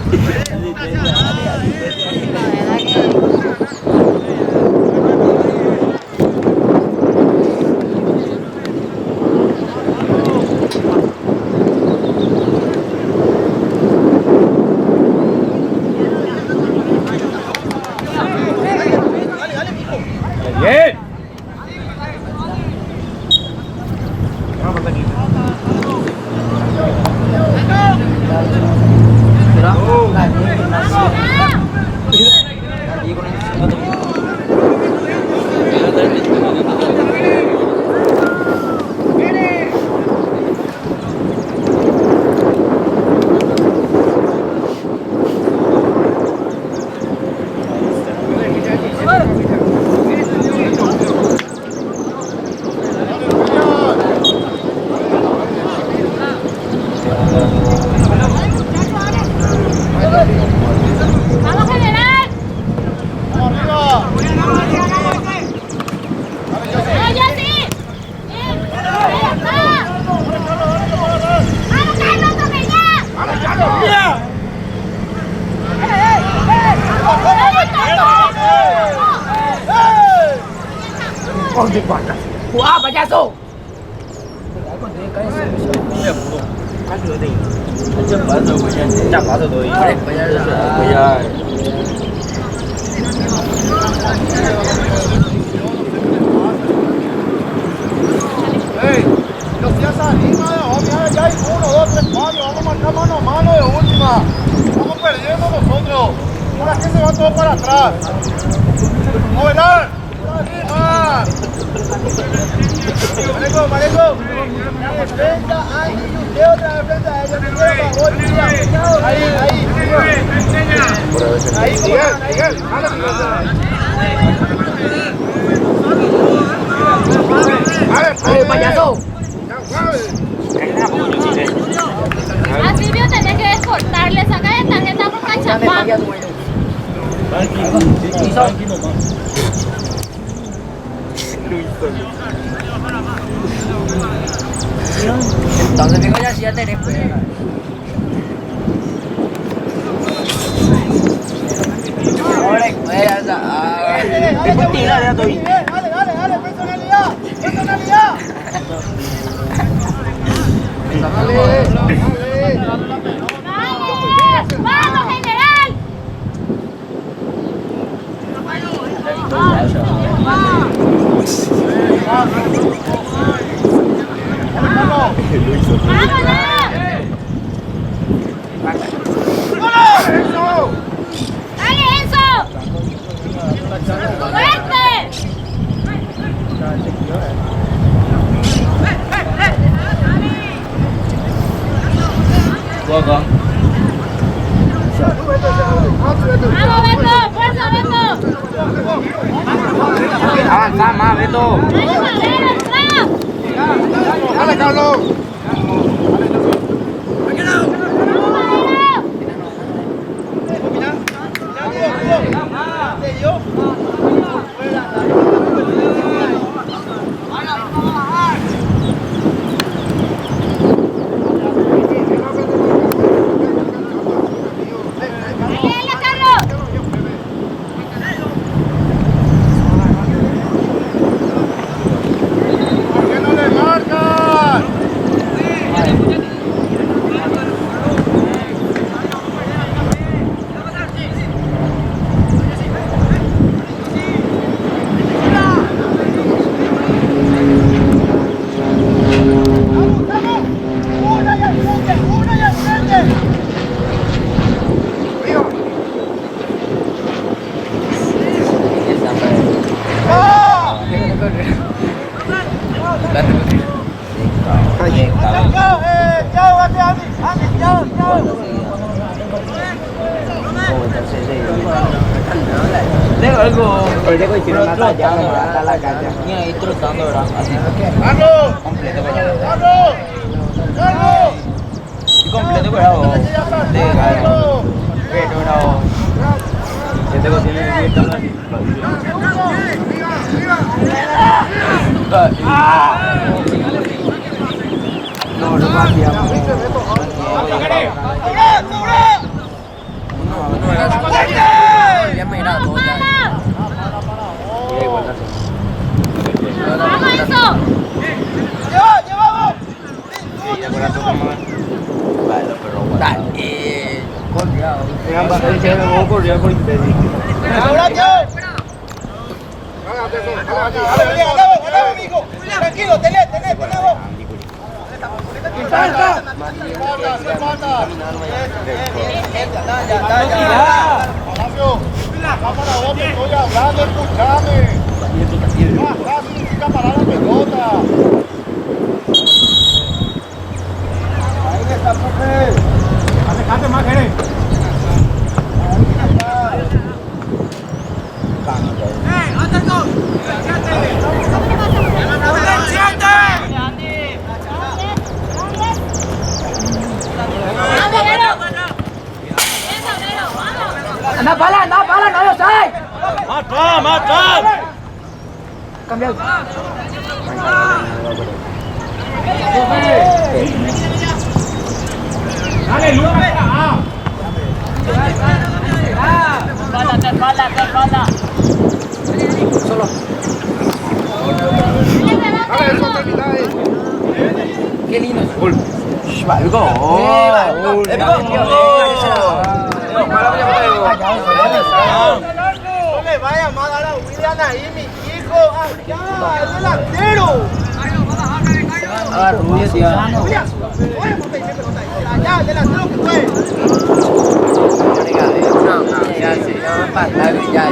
Bien. ¡Vamos, general! ¡No, ya sí! ¡Bien! ¡Vamos, Carlos, Tomeña! ¡Guau, payaso! No seas anima, mira, ya hay 1, 2, 3, 4, vamos a marcar mano a mano de última. Estamos perdiendo nosotros. ¿Para qué se va todo para atrás? ¡Movelar! ¡Anima! Mareco. La defensa, ay, y usted otra defensa de ellos. Ahí. Miguel, ¡Ale, payaso! A Silvio tenés que descortarle, saca de tarjeta por cachapán. Entonces digo ya tenés pues. Ahora Dale, personalidad. ¡Vamos, general! ¡Vámonos! ¡Dale, Enzo! ¡Fuerte! Juega. ¡Vamos, Beto! ¡Fuerza, Beto! Avanza más, Beto. ¡Vamos, Beto! ¡Atrás! Dale, Carlos. ¿Por qué no le marcan? Ahorita que hicieron una talla, me mata la cancha. Mira, ahí trotando, ¿verdad? Así. ¡Carlos! Completo, pero. ¡Carlos! ¡Carlos! Y completo, pero. ¡Carlos! Pero no. Este lo tiene que estar así. No, no vaciamos. Ya me irá todo ya. ¡Vamos, eso! Tranquilo, tenés vos. Falta. Palacio, cámara vos, te estoy hablando, escuchame. Más fácil significa parar la pelota. Ahí está, profe. Alejate más, Jerez. Anda pala, no lo sabes. ¡Mata! Cambiado. ¡Dale, Lucas! Espalda. Solo. ¡Dale, eso termina ahí! Qué lindo. Valgo. No le vaya más a la William ahí, mi hijo. ¡Allá! ¡El delantero! Ah, Rubio, tío. William, oye, ponte ahí, pelota ahí. Allá, el delantero que fue. Ya, sí, no me pasa, ya.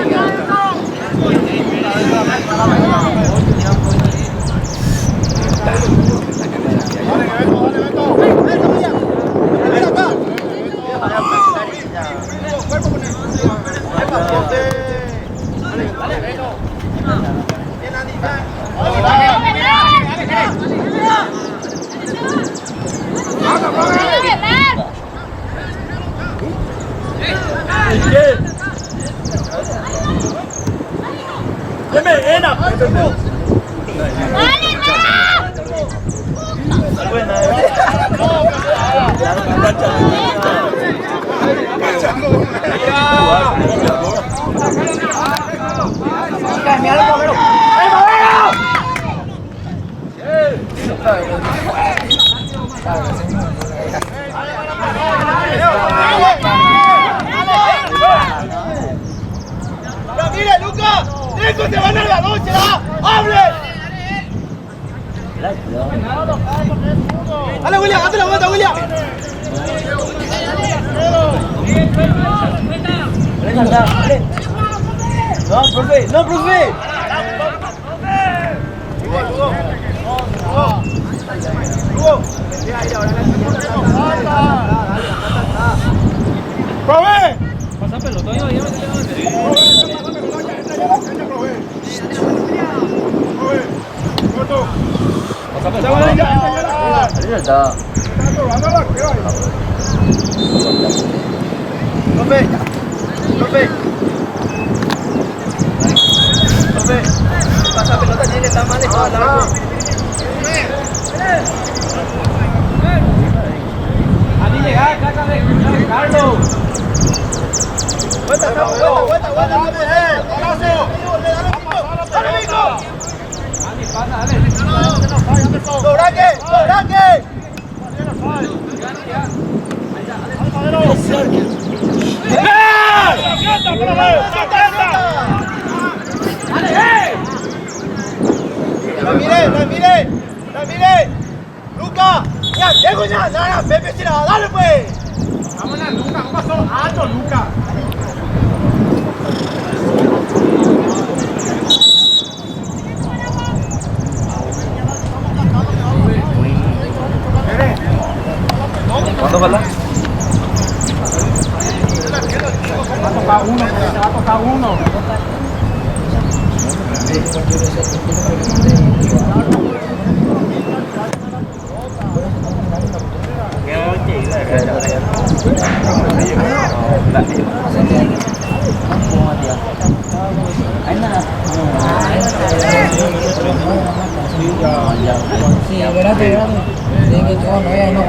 Pero mire, Lucas, esto te van a la noche, ¡hable! Dale, William, hazte la vuelta, William. No, profe. ¡Profe! Pasa pelota, ya me Pasa pelota. Ahí está. Profe. Pasa pelota, tiene que estar mal de toda la Ani llegar, Carlos. Vuelta. La miré. Luca, ya, llego ya, Pepe, dale pues. Vámonos, Luca, ¿cómo pasó? Alto, Luca. ¿Cuánto falta? Se va a tocar uno. Sí, espérate. De que todo no es, no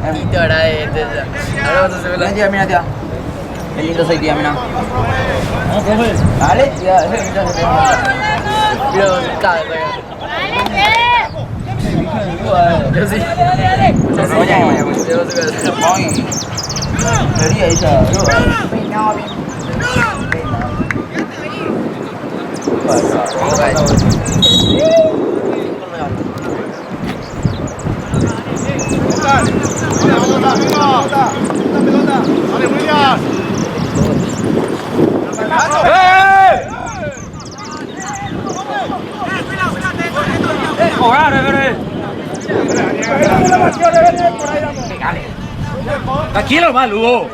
chiquitito, ¿verdad? Ahora vamos a hacer la... Mira, tía. Qué lindo soy, tía, mira. Dale, tía. Pero, cabe, yo sí. Debería ella. Dale, William. Tranquilo, mal, Hugo.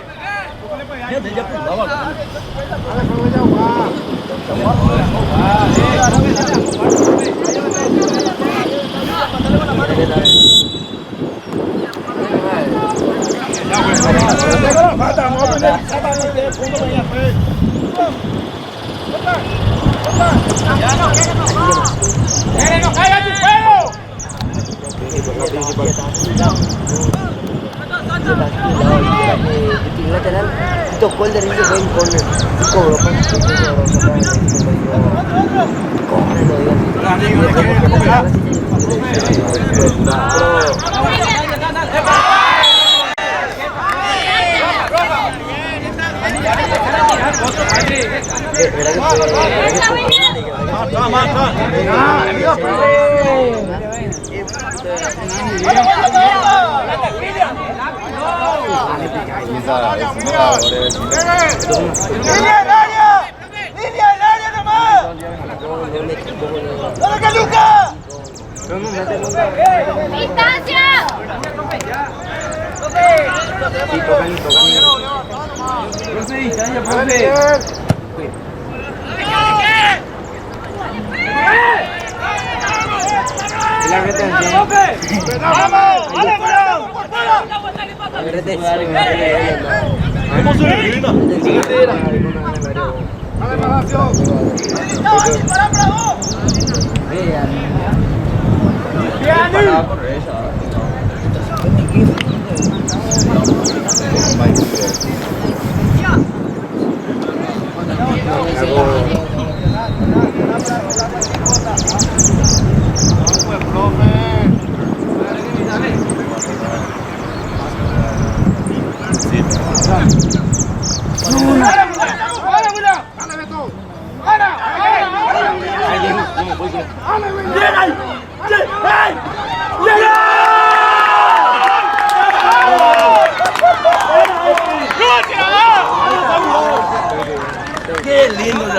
Lateral tocó el derecho fue en corner y cobró ¡Distancia! Dale más acción. Qué lindo la.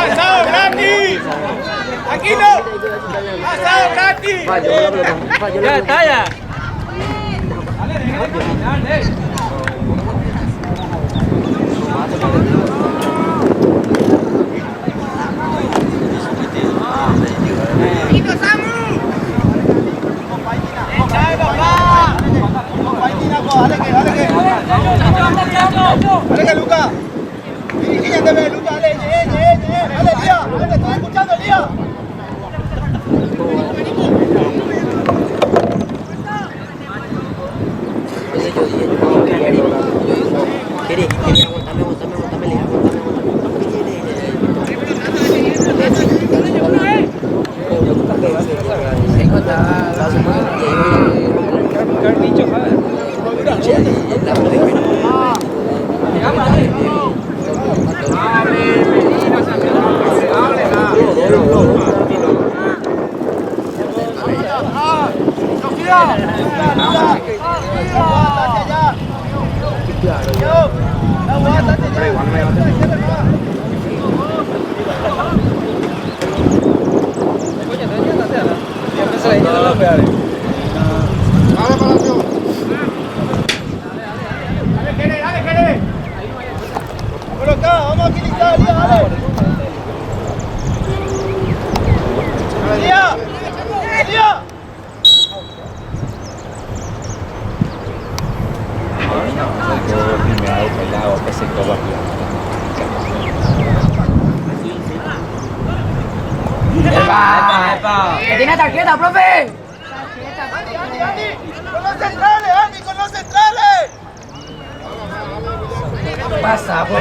¡Asado gratis! ¡Aquí no! ¡Asado gratis! Ya está ya. ¡Dale que Luca! ¡Fíjate, ve, Luca! ¡Dale, ¡dale, Lía! ¡Dale, estoy escuchando, Lía! Vamos a agilizar, Lía, dale. Lía, Lía. ¡Que tiene tarjeta, profe! Andy, con los centrales, Andy, con los centrales. Pasa, por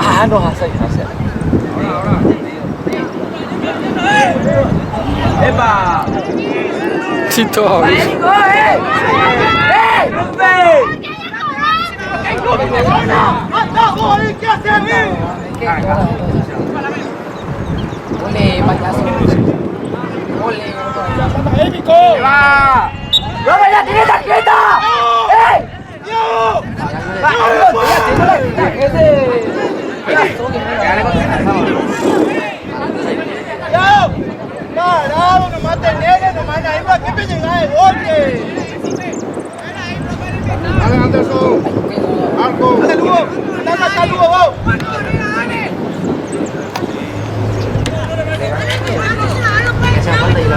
Ah, no hace. ¡Epa! Chito. ¿Qué haces aquí? Ole, payaso. Ole, ¡Épico! ¡va! ¡Profe, ya tiene tarjeta! ¡Eh! ¡Yo! ¡Parado! ¡No mate el nene! ¡No mate ahí! ¿Para qué me llega de golpe? ¡Dale, Anderson! ¡Marco! ¡Dale, Lugo! ¡Dale acá, Lugo, vos!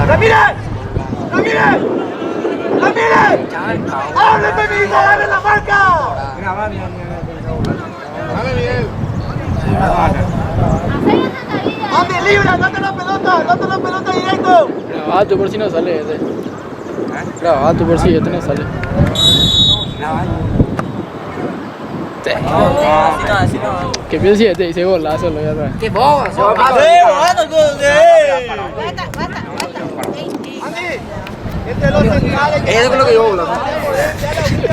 ¡Ramírez! ¡Ramírez! ¡Ramírez! ¡Ábreme, mi hijo! ¡Dale la marca! ¡Dale, Miguel! ¡Ande libre! ¡Date la pelota directo! Graba tú por si no sale ese. Graba tú por si este no sale. Así no. ¿Qué piensas si este dice golazo? Lo ya sabes. ¡Qué boba! ¡Andy! Este es los centrales. Eso es lo que digo, boludo. Ya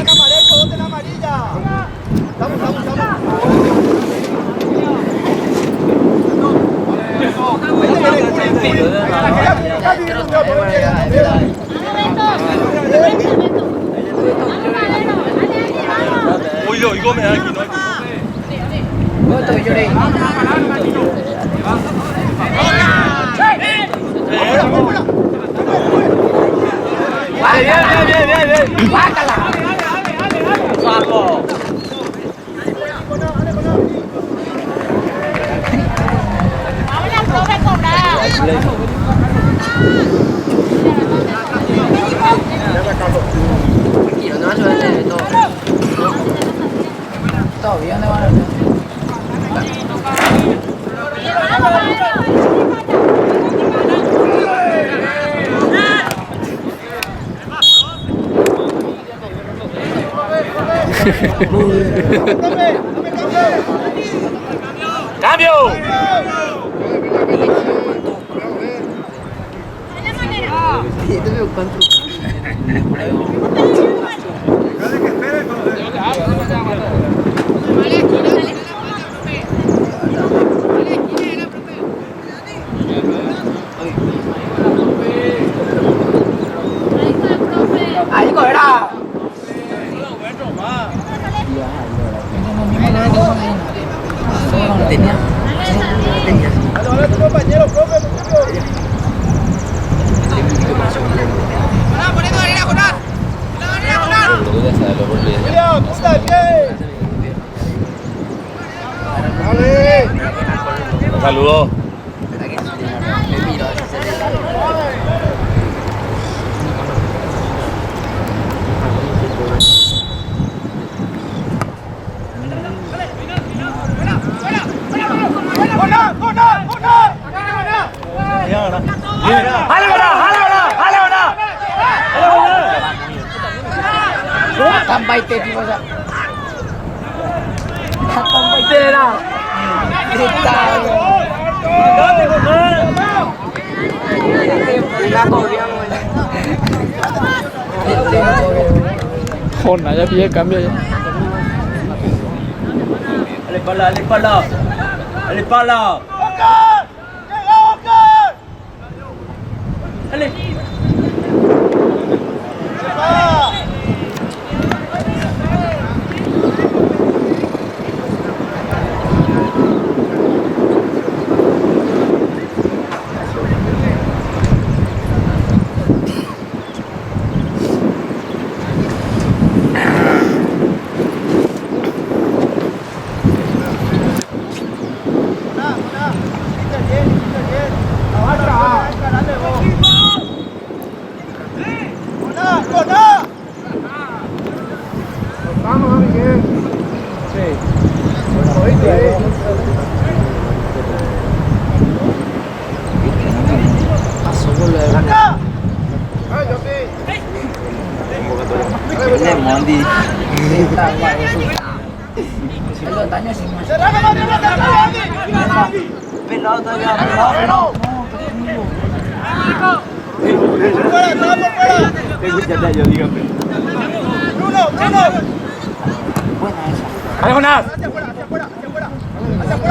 la amarilla, bote la amarilla. Vamos. Uy, yo, me da aquí, ¿no? Betul, Juri. Bien. Bácala. Sapo. Ahora, profe, cobrar. Tranquilo, no vas a ver de todo. Todavía no van a ¡Cambio! Ahí cogerá. Tenía. Dale, tu compañero, profe, William, puta el pie. Dale. Saludos. Tambay te tipo sa. Tambay te na. Jona, ya pide cambio ya. Dale pala, dale pala. Dale pala. Dale. Mondi. Lo tanya sih Mas. Pelado todavía, pelado. Yo digo, Bruno. Buena esa. ¡Dale, Jonás! Hacia afuera,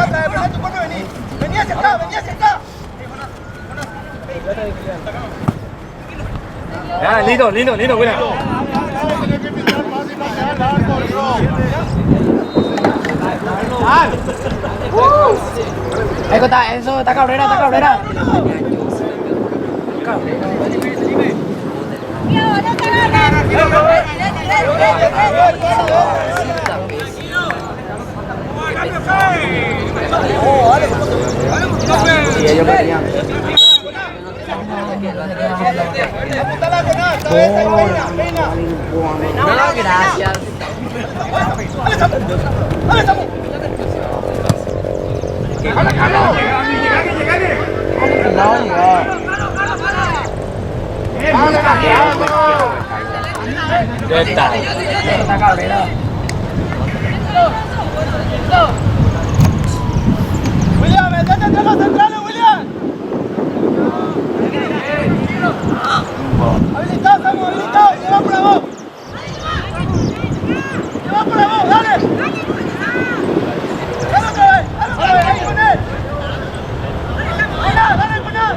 otra vez, tu cuerpo, vení hacia acá. Ya, lindo, buena. Ahí está, eso, está Cabrera. y ellos querían. No, gracias. Ya está. Está Cabrera. William, métete entre los centrales, William. Habilitado, Samu, habilitado. Lleva por la voz, dale. Dale otra vez, ahí con él.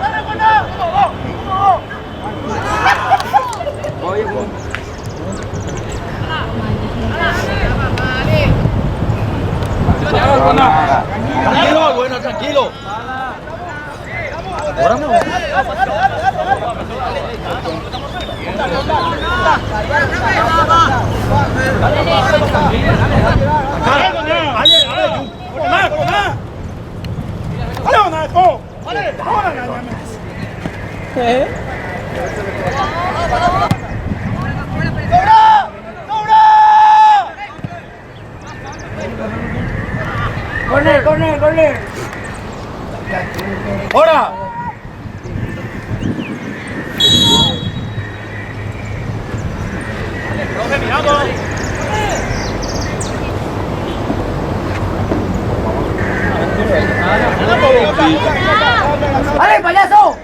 Dale con él. Oye, ¡Vamos! Ahora no. Corner, corner, corner. ¡Ahora! ¡Vale, payaso!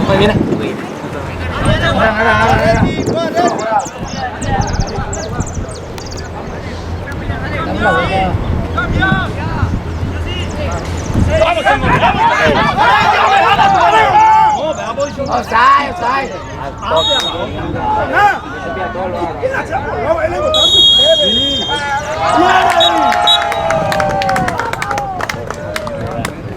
Muy bien. Offside, offside. ¡No!